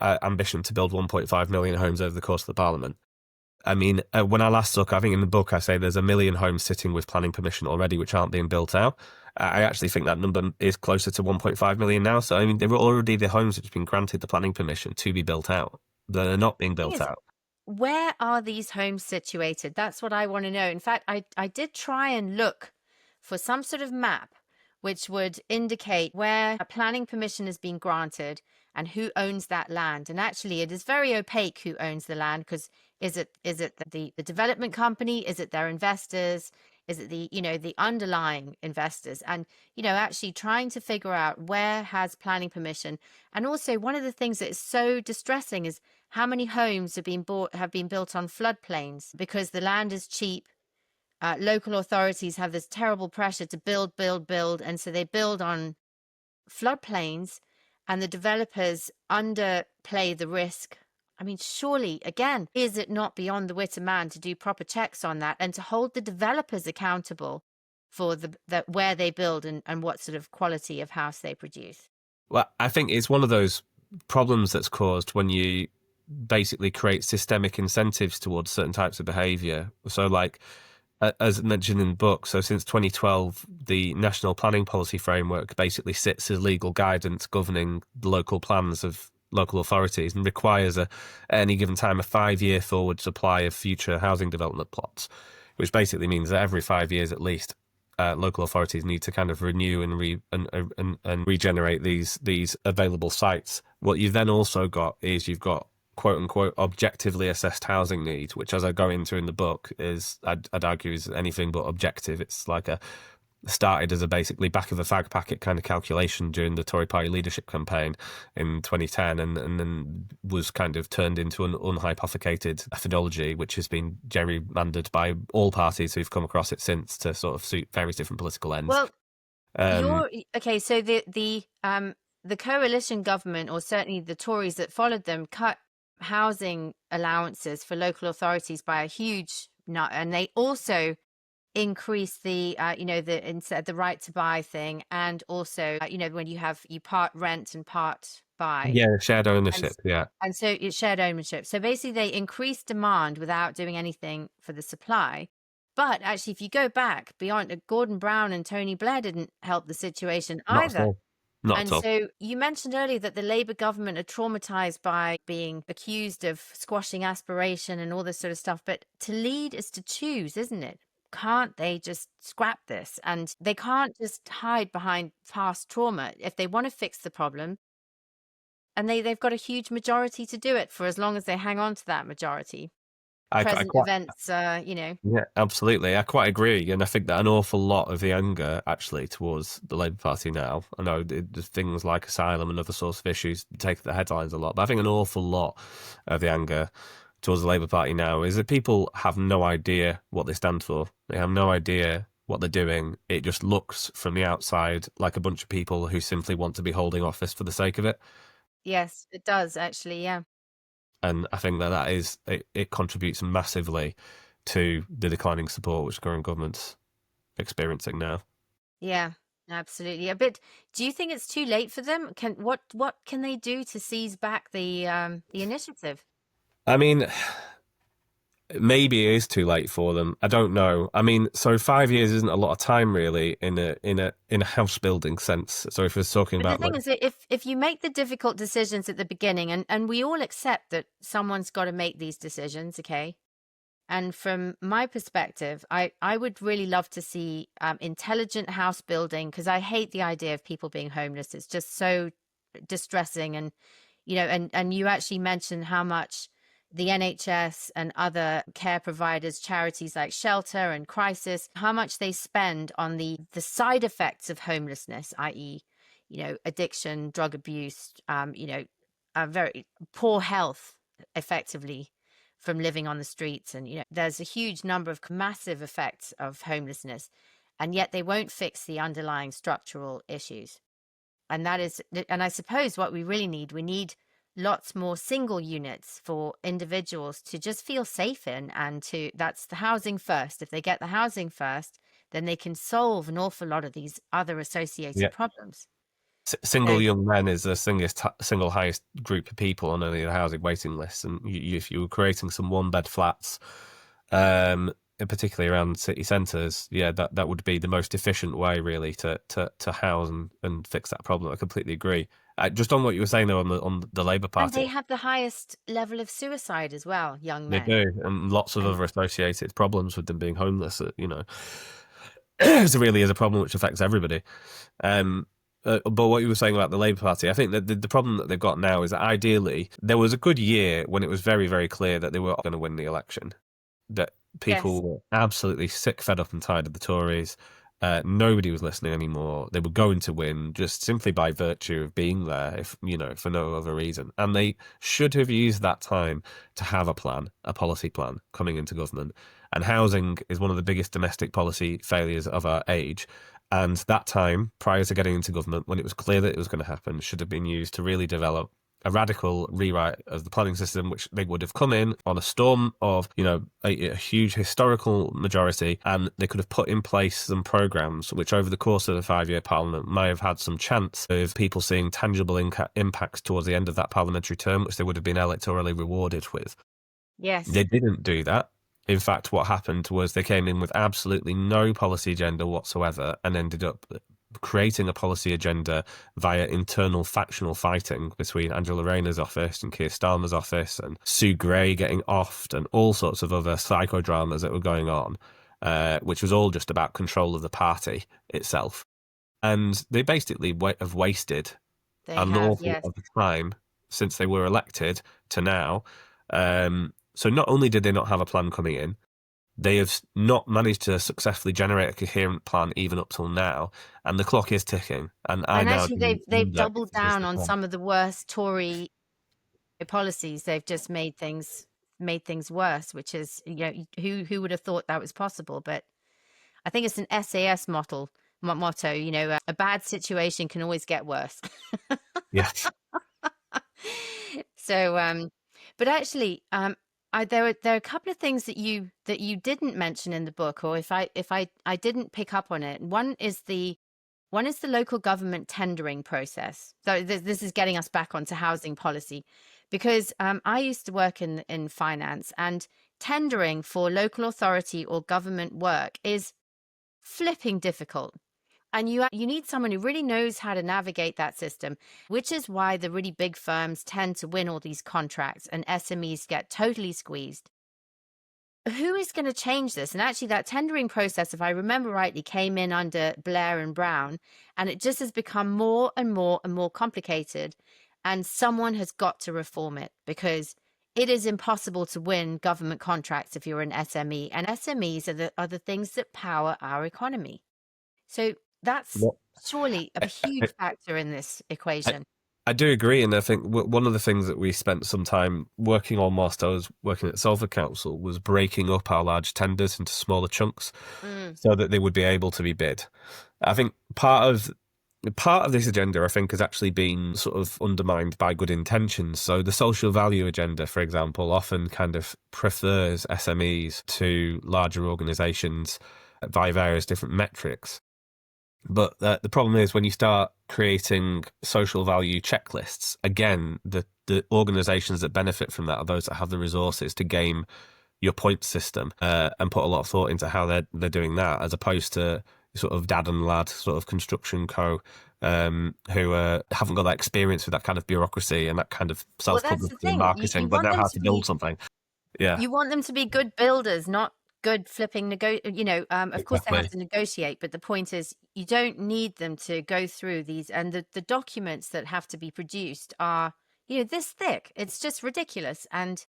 ambition to build 1.5 million homes over the course of the Parliament. I mean, when I last look, I think in the book I say there's 1 million homes sitting with planning permission already which aren't being built out. I actually think that number is closer to 1.5 million now. So, I mean, there were already the homes which have been granted the planning permission to be built out. They're not being built out. Where are these homes situated? That's what I want to know. In fact, I did try and look for some sort of map which would indicate where a planning permission has been granted and who owns that land. And actually, it is very opaque who owns the land, because is it the development company? Is it their investors? Is it the underlying investors? And, actually trying to figure out where has planning permission. And also, one of the things that is so distressing is how many homes have been built on floodplains because the land is cheap. Local authorities have this terrible pressure to build, and so they build on floodplains, and the developers underplay the risk. I mean, surely, again, is it not beyond the wit of man to do proper checks on that and to hold the developers accountable for where they build and what sort of quality of house they produce? Well, I think it's one of those problems that's caused when you basically create systemic incentives towards certain types of behaviour. So, like, as mentioned in the book, so since 2012, the National Planning Policy Framework basically sits as legal guidance governing the local plans of local authorities and requires at any given time a 5-year forward supply of future housing development plots, which basically means that every 5 years at least, local authorities need to kind of renew and regenerate these available sites. What you've then also got is you've got quote unquote objectively assessed housing needs, which, as I go into in the book, is I'd argue is anything but objective. It's like started as a basically back of a fag packet kind of calculation during the Tory party leadership campaign in 2010, and then was kind of turned into an unhypothecated methodology which has been gerrymandered by all parties who've come across it since to sort of suit various different political ends. Well, okay, so the coalition government, or certainly the Tories that followed them, cut housing allowances for local authorities by a huge nut, and they also increased the the right to buy thing, and also when you part rent and part buy, shared ownership, and so it's shared ownership. So basically they increased demand without doing anything for the supply. But actually, if you go back beyond, Gordon Brown and Tony Blair didn't help the situation either. not And at all. so you mentioned earlier that the Labour government are traumatized by being accused of squashing aspiration and all this sort of stuff. But to lead is to choose, isn't it? Can't they just scrap this? And they can't just hide behind past trauma if they want to fix the problem. And they've got a huge majority to do it for as long as they hang on to that majority. I Present quite events, Yeah, absolutely. I quite agree, and I think that an awful lot of the anger actually towards the Labour Party now, I know there's things like asylum and other sorts of issues take the headlines a lot, but I think an awful lot of the anger towards the Labour Party now is that people have no idea what they stand for. They have no idea what they're doing. It just looks from the outside like a bunch of people who simply want to be holding office for the sake of it. yes, it does actually. Yeah. And I think that it contributes massively to the declining support which the current government's experiencing now. Yeah, absolutely. But do you think it's too late for them? What can they do to seize back the initiative? I mean, maybe it is too late for them. I don't know. I mean, so 5 years isn't a lot of time really in a house building sense. So if we're talking But the about thing like, is that if you make the difficult decisions at the beginning, and we all accept that someone's got to make these decisions, okay? And from my perspective, I would really love to see intelligent house building, because I hate the idea of people being homeless. It's just so distressing. And and you actually mentioned how much the NHS and other care providers, charities like Shelter and Crisis, how much they spend on the side effects of homelessness, i.e., addiction, drug abuse, a very poor health, effectively, from living on the streets. And there's a huge number of massive effects of homelessness, and yet they won't fix the underlying structural issues. And I suppose what we really need, we need lots more single units for individuals to just feel safe in, and that's the housing first. If they get the housing first, then they can solve an awful lot of these other associated yeah, problems. single So young men is the single highest group of people on any of the housing waiting lists, and if you were creating some one bed flats, and particularly around city centres, yeah, that would be the most efficient way really to house and fix that problem. I completely agree. Just on what you were saying though on the Labour and Party, they have the highest level of suicide as well, young they men. do, and lots of And other associated problems with them being homeless. It really is a problem which affects everybody. Um, but what you were saying about the Labour Party, I think that the problem that they've got now is that ideally there was a good year when it was very, very clear that they were going to win the election. That yes, people were absolutely sick, fed up, and tired of the Tories. Nobody was listening anymore. They were going to win just simply by virtue of being there, if for no other reason. And they should have used that time to have a plan, a policy plan, coming into government. And housing is one of the biggest domestic policy failures of our age. And that time, prior to getting into government, when it was clear that it was going to happen, should have been used to really develop a radical rewrite of the planning system, which they would have come in on a storm of, a huge historical majority, and they could have put in place some programs which over the course of the 5-year parliament may have had some chance of people seeing tangible impacts towards the end of that parliamentary term, which they would have been electorally rewarded with. yes. They didn't do that. In fact, what happened was they came in with absolutely no policy agenda whatsoever and ended up creating a policy agenda via internal factional fighting between Angela Rayner's office and Keir Starmer's office, and Sue Gray getting offed, and all sorts of other psychodramas that were going on, which was all just about control of the party itself. And they basically have wasted They an have, awful yes. lot of time since they were elected to now. So not only did they not have a plan coming in, they have not managed to successfully generate a coherent plan even up till now, and the clock is ticking. And I And now actually, do they've wonder if doubled this is down the on plan. some of the worst Tory policies. They've just made things worse, which is, who would have thought that was possible? But I think it's an SAS motto. A bad situation can always get worse. Yes, So, but actually, there are a couple of things that you didn't mention in the book, or if I didn't pick up on it. One is the local government tendering process. So this is getting us back onto housing policy, because I used to work in finance, and tendering for local authority or government work is flipping difficult. And you need someone who really knows how to navigate that system, which is why the really big firms tend to win all these contracts and SMEs get totally squeezed. Who is going to change this? And actually, that tendering process, if I remember rightly, came in under Blair and Brown, and it just has become more and more and more complicated. And someone has got to reform it, because it is impossible to win government contracts if you're an SME, and SMEs are the things that power our economy. So that's Well, surely a huge factor in this I, equation. I do agree, and I think one of the things that we spent some time working on whilst I was working at Salford Council was breaking up our large tenders into smaller chunks Mm, so that they would be able to be bid. I think part of this agenda, I think, has actually been sort of undermined by good intentions. So the social value agenda, for example, often kind of prefers SMEs to larger organisations via various different metrics. But the problem is when you start creating social value checklists, again, the organisations that benefit from that are those that have the resources to game your point system and put a lot of thought into how they're doing that, as opposed to sort of dad and lad sort of construction co who haven't got that experience with that kind of bureaucracy and that kind of well, that's the self-publicity and thing. marketing, You but want know them how to to build be something. Yeah, You want them to be good builders, not good flipping of course they have exactly. to negotiate, but the point is you don't need them to go through these, and the documents that have to be produced are, this thick. It's just ridiculous. And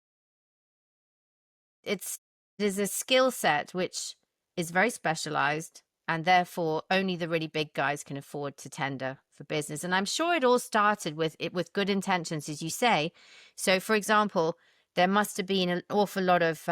it is a skill set which is very specialized, and therefore only the really big guys can afford to tender for business. And I'm sure it all started with good intentions, as you say. So for example, there must have been an awful lot of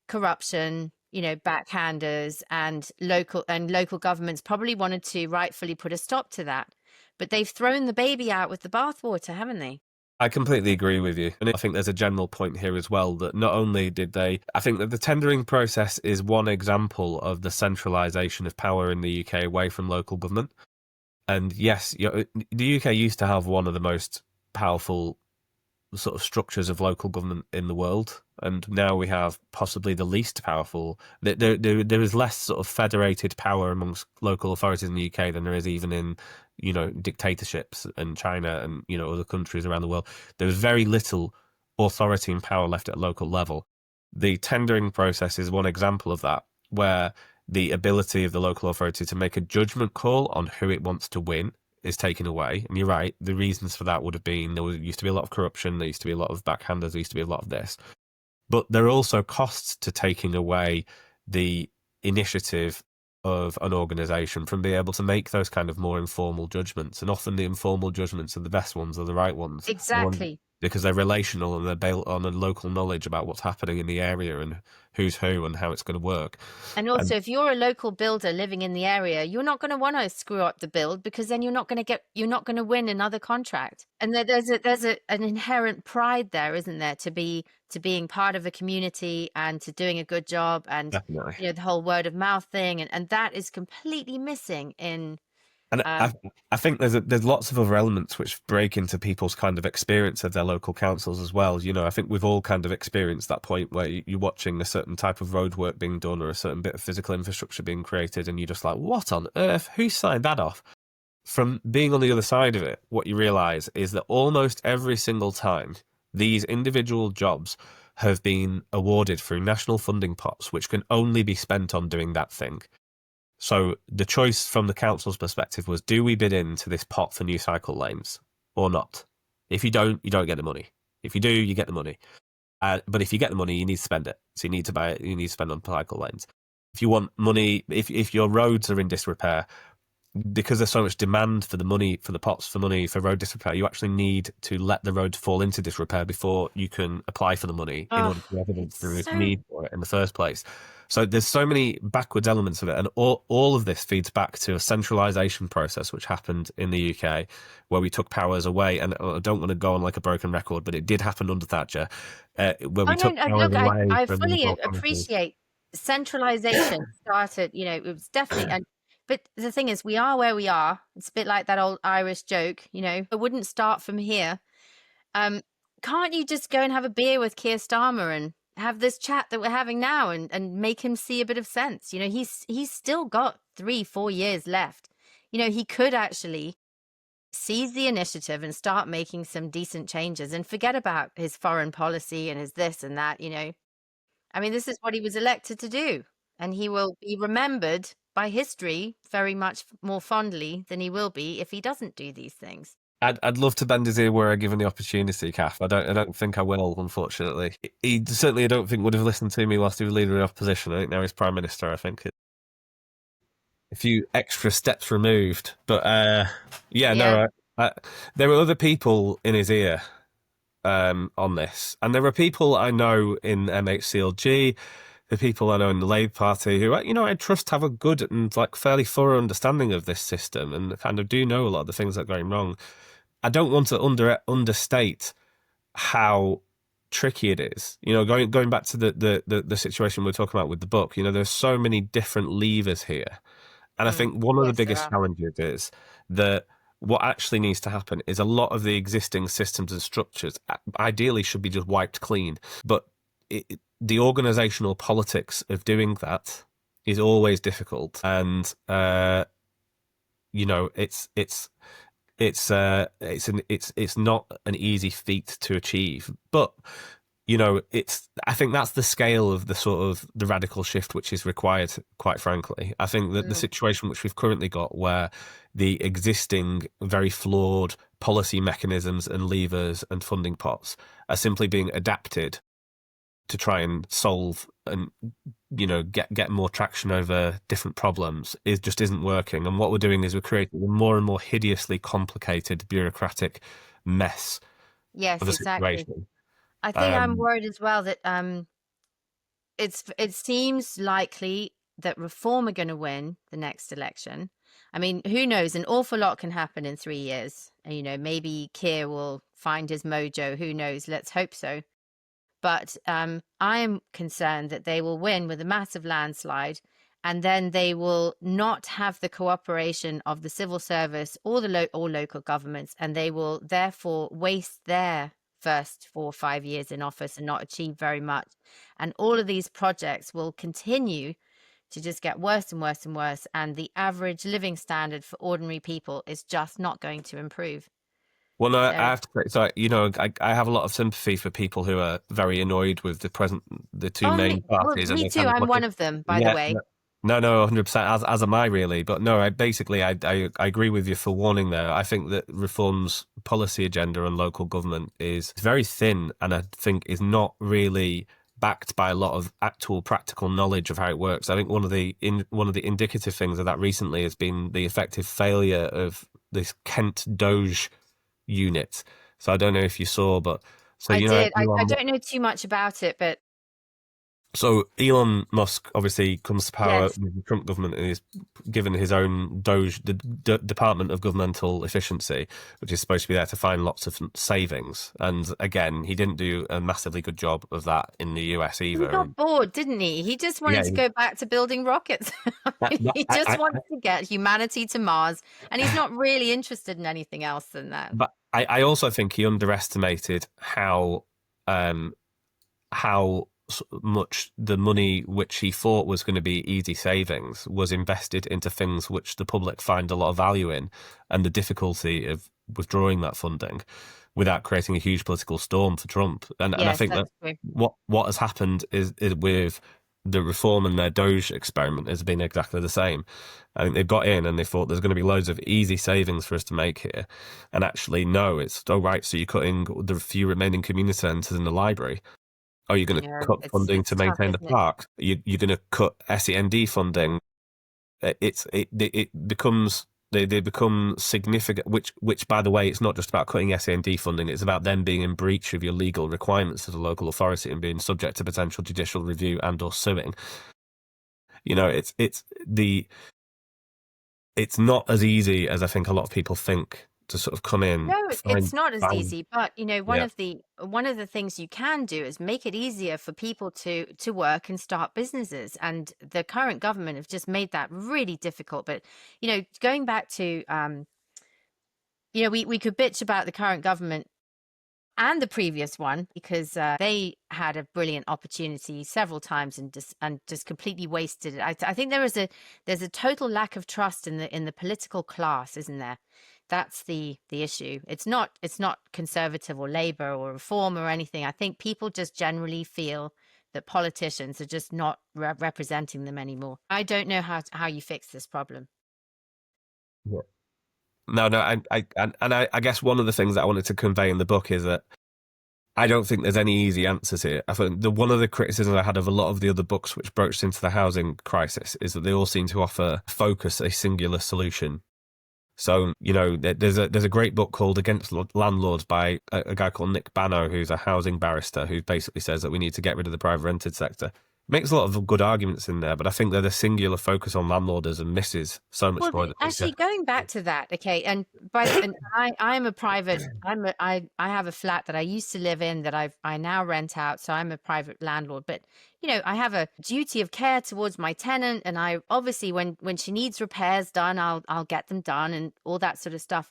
corruption, backhanders, and local governments probably wanted to rightfully put a stop to that, but they've thrown the baby out with the bathwater, haven't they? I completely agree with you. And I think there's a general point here as well that not only I think that the tendering process is one example of the centralisation of power in the UK away from local government. And yes, the UK used to have one of the most powerful sort of structures of local government in the world, and now we have possibly the least powerful. There is less sort of federated power amongst local authorities in the UK than there is even in dictatorships in China and other countries around the world. There's very little authority and power left at local level. The tendering process is one example of that, where the ability of the local authority to make a judgment call on who it wants to win is taken away. And you're right, the reasons for that would have been used to be a lot of corruption, there used to be a lot of backhanders, there used to be a lot of this. But there are also costs to taking away the initiative of an organisation from being able to make those kind of more informal judgments. And often the informal judgments are the best ones, are the right ones. Exactly. Because they're relational and they're built on a local knowledge about what's happening in the area and who's who and how it's going to work. And also, if you're a local builder living in the area, you're not going to want to screw up the build, because then you're not going to win another contract. And there's an inherent pride there, isn't there, to being part of a community and to doing a good job, and Definitely. the whole word of mouth thing, and that is completely missing in. And I think there's lots of other elements which break into people's kind of experience of their local councils as well. I think we've all kind of experienced that point where you're watching a certain type of roadwork being done or a certain bit of physical infrastructure being created, and you're just like, what on earth? Who signed that off? From being on the other side of it, what you realise is that almost every single time these individual jobs have been awarded through national funding pots, which can only be spent on doing that thing. So the choice from the council's perspective was, do we bid into this pot for new cycle lanes or not? If you don't get the money. If you do, you get the money. But if you get the money, you need to spend it. So you need to buy it. You need to spend on cycle lanes. If you want money, if your roads are in disrepair, because there's so much demand for the money, for the pots for money for road disrepair, you actually need to let the road fall into disrepair before you can apply for the money in order to evidence It's there is so need for it in the first place. So there's so many backwards elements of it, and all of this feeds back to a centralisation process which happened in the UK, where we took powers away. And I don't want to go on like a broken record, but it did happen under Thatcher, where we no, took no, powers look, away I from fully local authorities. appreciate centralization started, it was definitely. And but the thing is, we are where we are. It's a bit like that old Irish joke, I wouldn't start from here. Can't you just go and have a beer with Keir Starmer and have this chat that we're having now, and make him see a bit of sense? He's still got 3-4 years left. he could actually seize the initiative and start making some decent changes and forget about his foreign policy and his this and that. I mean, this is what he was elected to do, and he will be remembered by history very much more fondly than he will be if he doesn't do these things. I'd love to bend his ear were I given the opportunity, Kath. I don't think I will, unfortunately. He certainly, I don't think, would have listened to me whilst he was leader of opposition. I think now he's prime minister. I think a few extra steps removed, but yeah, no. There are other people in his ear on this, and there are people I know in MHCLG, the people I know in the Labour Party who, I trust have a good and like fairly thorough understanding of this system and kind of do know a lot of the things that are going wrong. I don't want to understate how tricky it is. Going back to the situation we're talking about with the book, there's so many different levers here. And I think one of the biggest challenges is that what actually needs to happen is a lot of the existing systems and structures ideally should be just wiped clean. But the organizational politics of doing that is always difficult. And, it's not an easy feat to achieve, but I think that's the scale of the sort of the radical shift which is required, quite frankly. I think that the situation which we've currently got, where the existing very flawed policy mechanisms and levers and funding pots are simply being adapted to try and solve and get more traction over different problems just isn't working. And what we're doing is we're creating a more and more hideously complicated bureaucratic mess of a situation. I think I'm worried as well that it seems likely that Reform are going to win the next election. I mean, who knows? An awful lot can happen in 3 years. Maybe Keir will find his mojo. Who knows? Let's hope so. But I am concerned that they will win with a massive landslide, and then they will not have the cooperation of the civil service or or local governments, and they will therefore waste their first 4 or 5 years in office and not achieve very much. And all of these projects will continue to just get worse and worse and worse, and the average living standard for ordinary people is just not going to improve. Well, no, I have to say, so, I have a lot of sympathy for people who are very annoyed with the two main parties. Me too. I'm one of them, by the way. No, 100%, as am I, really. But no, I agree with you for warning there. I think that Reform's policy agenda on local government is very thin, and I think is not really backed by a lot of actual practical knowledge of how it works. I think one of the indicative things of that recently has been the effective failure of this Kent Doge unit. So I don't know if you saw, but I did. I don't know too much about it, but so Elon Musk obviously comes to power with the Trump government and is given his own Doge, the Department of Governmental Efficiency, which is supposed to be there to find lots of savings. And again, he didn't do a massively good job of that in the US either. He got bored, didn't he? He just wanted to go back to building rockets. He just wants to get humanity to Mars, and he's not really interested in anything else than that. But I also think he underestimated how much the money which he thought was going to be easy savings was invested into things which the public find a lot of value in, and the difficulty of withdrawing that funding without creating a huge political storm for Trump. And I think that what has happened is with the Reform and their Doge experiment has been exactly the same. I think they've got in and they thought there's going to be loads of easy savings for us to make here. And actually, no, it's right. So you're cutting the few remaining community centres in the librry. Oh, you're going to cut funding to maintain the park. You're going to cut SEND funding. It becomes they become significant. Which, by the way, it's not just about cutting SEND funding. It's about them being in breach of your legal requirements as a local authority and being subject to potential judicial review and/or suing. It's not as easy as I think a lot of people think to sort of come in. No, it's not as easy, but one of the things you can do is make it easier for people to work and start businesses, and the current government have just made that really difficult. But going back to we could bitch about the current government and the previous one, because they had a brilliant opportunity several times and just completely wasted it. I think there's a total lack of trust in the political class, isn't there? That's the issue. It's not conservative or Labour or Reform or anything. I think people just generally feel that politicians are just not representing them anymore. I don't know how you fix this problem. Yeah. No, I guess one of the things that I wanted to convey in the book is that I don't think there's any easy answers here. I think one of the criticisms I had of a lot of the other books which broached into the housing crisis is that they all seem to offer focus a singular solution. So, there's a great book called Against Landlords by a guy called Nick Bano, who's a housing barrister, who basically says that we need to get rid of the private rented sector. Makes a lot of good arguments in there, but I think that the singular focus on landlordism misses so much more. Actually, going back to that, okay, and I'm a private. I have a flat that I used to live in that I now rent out, so I'm a private landlord. But I have a duty of care towards my tenant, and I obviously when she needs repairs done, I'll get them done and all that sort of stuff.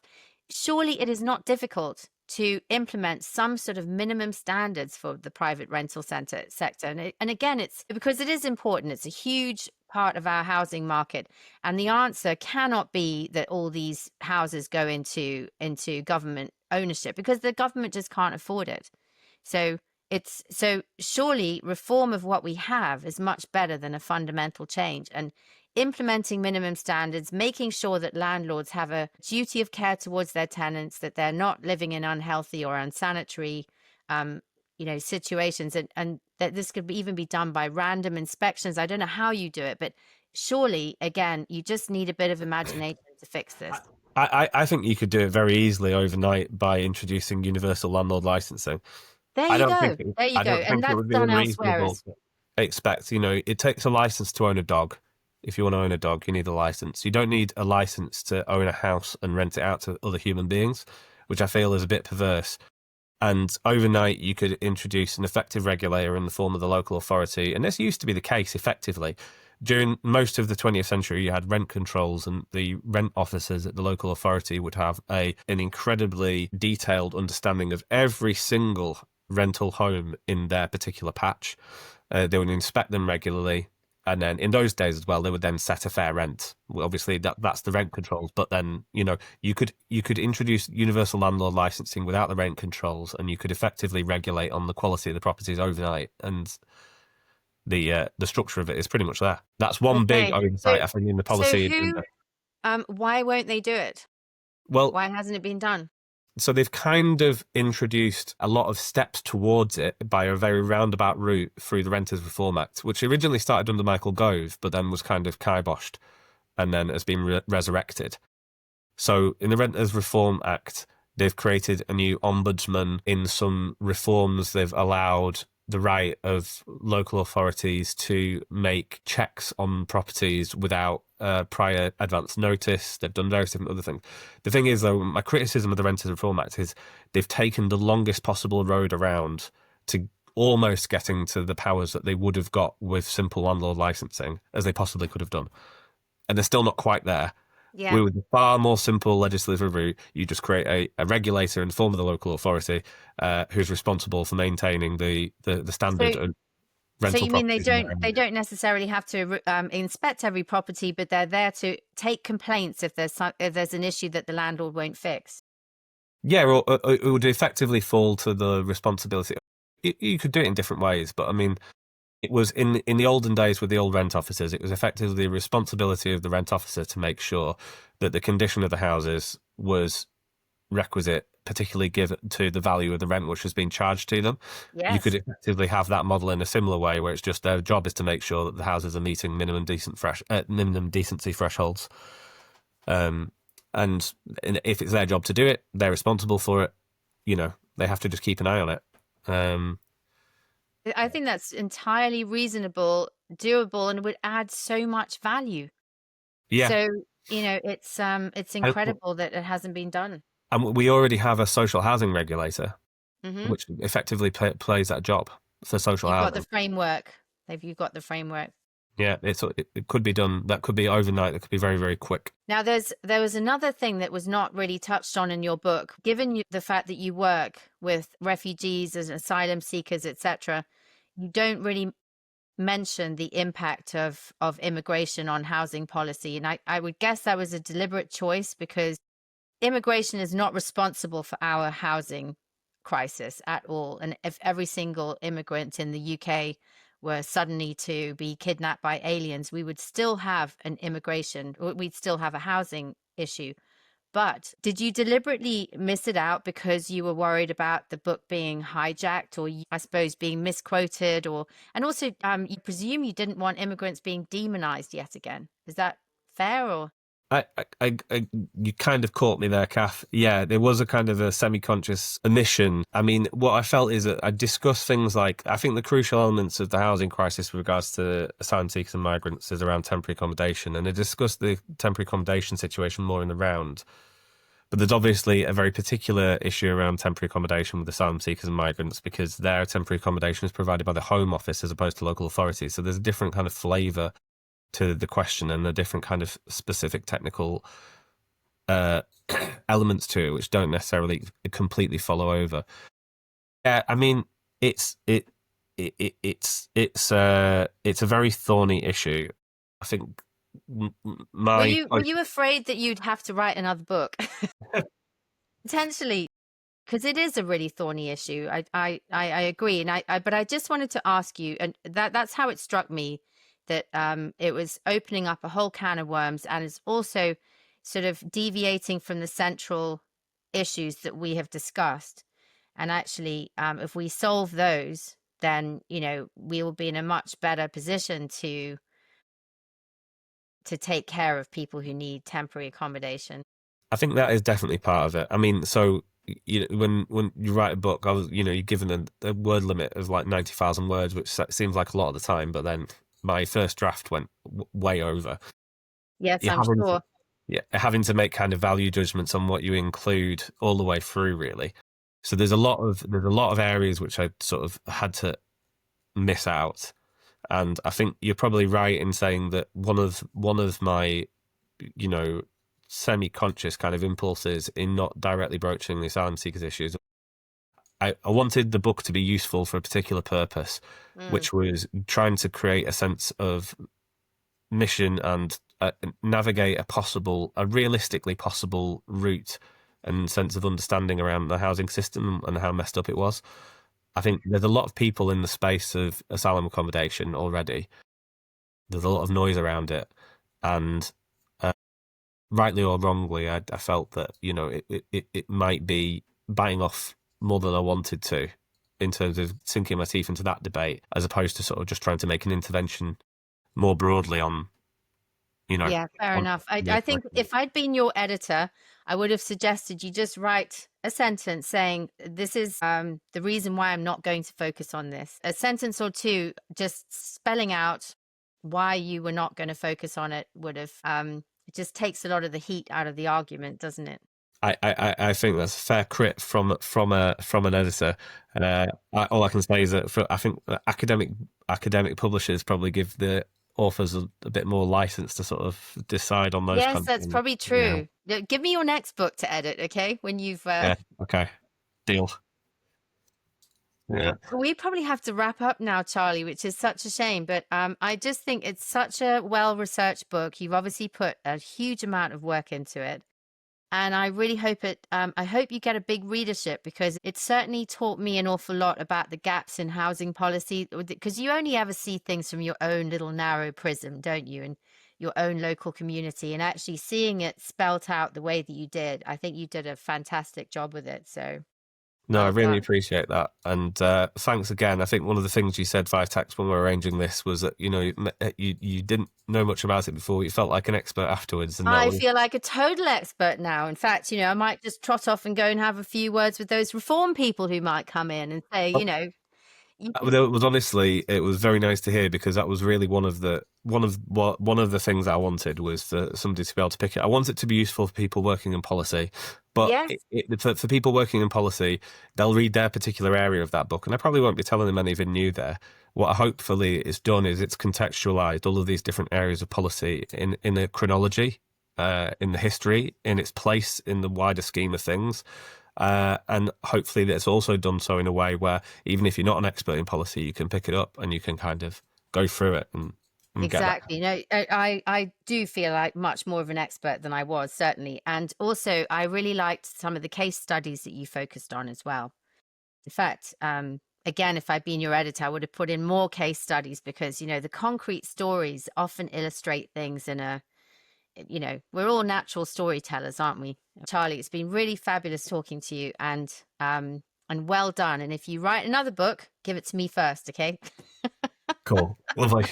Surely it is not difficult to implement some sort of minimum standards for the private rental sector. And again, it's because it is important. It's a huge part of our housing market. And the answer cannot be that all these houses go into government ownership, because the government just can't afford it. So surely reform of what we have is much better than a fundamental change. And implementing minimum standards, making sure that landlords have a duty of care towards their tenants, that they're not living in unhealthy or unsanitary situations, and that this could even be done by random inspections. I don't know how you do it, but surely, again, you just need a bit of imagination to fix this. I think you could do it very easily overnight by introducing universal landlord licensing. There you go. And that's done elsewhere. Expect, it takes a license to own a dog. If you want to own a dog, you need a license. You don't need a license to own a house and rent it out to other human beings, which I feel is a bit perverse. And overnight, you could introduce an effective regulator in the form of the local authority. And this used to be the case, effectively. During most of the 20th century, you had rent controls, and the rent officers at the local authority would have an incredibly detailed understanding of every single rental home in their particular patch. They would inspect them regularly. And then in those days as well, they would then set a fair rent. Well, obviously, that's the rent controls. But then, you could introduce universal landlord licensing without the rent controls, and you could effectively regulate on the quality of the properties overnight. And the structure of it is pretty much there. That's one big oversight, I think, in the policy. Why won't they do it? Well, why hasn't it been done? So they've kind of introduced a lot of steps towards it by a very roundabout route through the Renters Reform Act, which originally started under Michael Gove, but then was kind of kiboshed and then has been resurrected. So in the Renters Reform Act, they've created a new ombudsman. In some reforms, they've allowed the right of local authorities to make checks on properties without prior advance notice. They've done various different other things. The thing is, though, my criticism of the Renters Reform Act is they've taken the longest possible road around to almost getting to the powers that they would have got with simple landlord licensing as they possibly could have done. And they're still not quite there. Yeah. With a far more simple legislative route, you just create a regulator in the form of the local authority who's responsible for maintaining the standard of rental. So you mean they don't necessarily have to inspect every property, but they're there to take complaints if there's an issue that the landlord won't fix? Yeah, or it would effectively fall to the responsibility. You could do it in different ways, but I mean, it was in the olden days with the old rent officers, it was effectively the responsibility of the rent officer to make sure that the condition of the houses was requisite, particularly given to the value of the rent which has been charged to them. Yes. You could effectively have that model in a similar way, where it's just their job is to make sure that the houses are meeting minimum decency thresholds. And if it's their job to do it, they're responsible for it. They have to just keep an eye on it. I think that's entirely reasonable, doable, and would add so much value. Yeah. So, it's incredible that it hasn't been done. And we already have a social housing regulator, which effectively plays that job for social housing. You've got the framework. You've got the framework. Yeah, it could be done. That could be overnight. That could be very, very quick. Now, there was another thing that was not really touched on in your book. Given the fact that you work with refugees and asylum seekers, etc., you don't really mention the impact of immigration on housing policy. And I would guess that was a deliberate choice, because immigration is not responsible for our housing crisis at all. And if every single immigrant in the UK were suddenly to be kidnapped by aliens, we would still have an immigration, we'd still have a housing issue. But did you deliberately miss it out because you were worried about the book being hijacked, or I suppose being misquoted, and also you presume you didn't want immigrants being demonized yet again? Is that fair? Or you kind of caught me there, Kath. Yeah, there was a kind of a semi-conscious omission. I mean, what I felt is that I discussed things like, I think the crucial elements of the housing crisis with regards to asylum seekers and migrants is around temporary accommodation, and I discussed the temporary accommodation situation more in the round. But there's obviously a very particular issue around temporary accommodation with asylum seekers and migrants, because their temporary accommodation is provided by the Home Office as opposed to local authorities. So there's a different kind of flavour to the question, and a different kind of specific technical elements to it, which don't necessarily completely follow over. Yeah, I mean, it's a very thorny issue. I think were you afraid that you'd have to write another book? Potentially, because it is a really thorny issue. I agree, and but I just wanted to ask you, and that's how it struck me, that it was opening up a whole can of worms, and is also sort of deviating from the central issues that we have discussed. And actually, if we solve those, then, you know, we will be in a much better position to take care of people who need temporary accommodation. I think that is definitely part of it. I mean, so when you write a book, you're given a word limit of like 90,000 words, which seems like a lot of the time, but then my first draft went way over. Yes, I'm sure. Having to make kind of value judgments on what you include all the way through, really. So there's a lot of areas which I sort of had to miss out, and I think you're probably right in saying that one of my, semi-conscious kind of impulses in not directly broaching the asylum seekers issues, I wanted the book to be useful for a particular purpose, which was trying to create a sense of mission and navigate a realistically possible route and sense of understanding around the housing system and how messed up it was. I think there's a lot of people in the space of asylum accommodation already. There's a lot of noise around it, and rightly or wrongly, I felt that it might be biting off more than I wanted to, in terms of sinking my teeth into that debate, as opposed to sort of just trying to make an intervention more broadly on, Yeah, fair enough. I think if I'd been your editor, I would have suggested you just write a sentence saying, this is the reason why I'm not going to focus on this. A sentence or two just spelling out why you were not going to focus on it would have, it just takes a lot of the heat out of the argument, doesn't it? I think that's a fair crit from an editor. All I can say is that I think academic publishers probably give the authors a bit more license to sort of decide on those. Yes, that's probably true. Yeah. Give me your next book to edit, okay? When you've yeah, okay, deal. Yeah. We probably have to wrap up now, Charlie, which is such a shame. But I just think it's such a well-researched book. You've obviously put a huge amount of work into it. And I really hope I hope you get a big readership, because it certainly taught me an awful lot about the gaps in housing policy, because you only ever see things from your own little narrow prism, don't you? And your own local community, and actually seeing it spelt out the way that you did, I think you did a fantastic job with it. So no, I really appreciate that, and thanks again. I think one of the things you said via text when we were arranging this was that you didn't know much about it before. You felt like an expert afterwards, and I feel like a total expert now. In fact, I might just trot off and go and have a few words with those reform people who might come in and say, It was honestly, it was very nice to hear, because that was really one of the things I wanted, was for somebody to be able to pick it. I want it to be useful for people working in policy, but yes. For people working in policy, they'll read their particular area of that book, and I probably won't be telling them anything new there. what hopefully it's done is it's contextualized all of these different areas of policy in a chronology, in the history, in its place in the wider scheme of things. And hopefully that's also done so in a way where even if you're not an expert in policy, you can pick it up and you can kind of go through it and exactly. No, I do feel like much more of an expert than I was, certainly. And also, I really liked some of the case studies that you focused on as well. In fact, again, if I'd been your editor, I would have put in more case studies because, you know, the concrete stories often illustrate things in a, you know, we're all natural storytellers, aren't we? Charlie, it's been really fabulous talking to you, and well done. And if you write another book, give it to me first, okay? Cool. Lovely.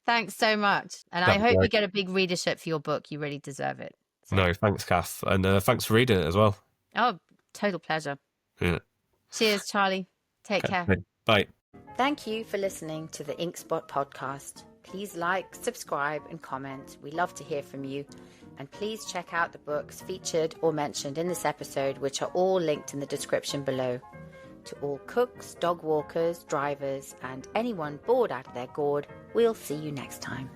Thanks so much. And I hope you get a big readership for your book. You really deserve it. So. No, thanks, Kath. And thanks for reading it as well. Oh, total pleasure. Yeah. Cheers, Charlie. Take care. Bye. Thank you for listening to the Inkspot podcast. Please like, subscribe, and comment. We love to hear from you. And please check out the books featured or mentioned in this episode, which are all linked in the description below. To all cooks, dog walkers, drivers, and anyone bored out of their gourd, we'll see you next time.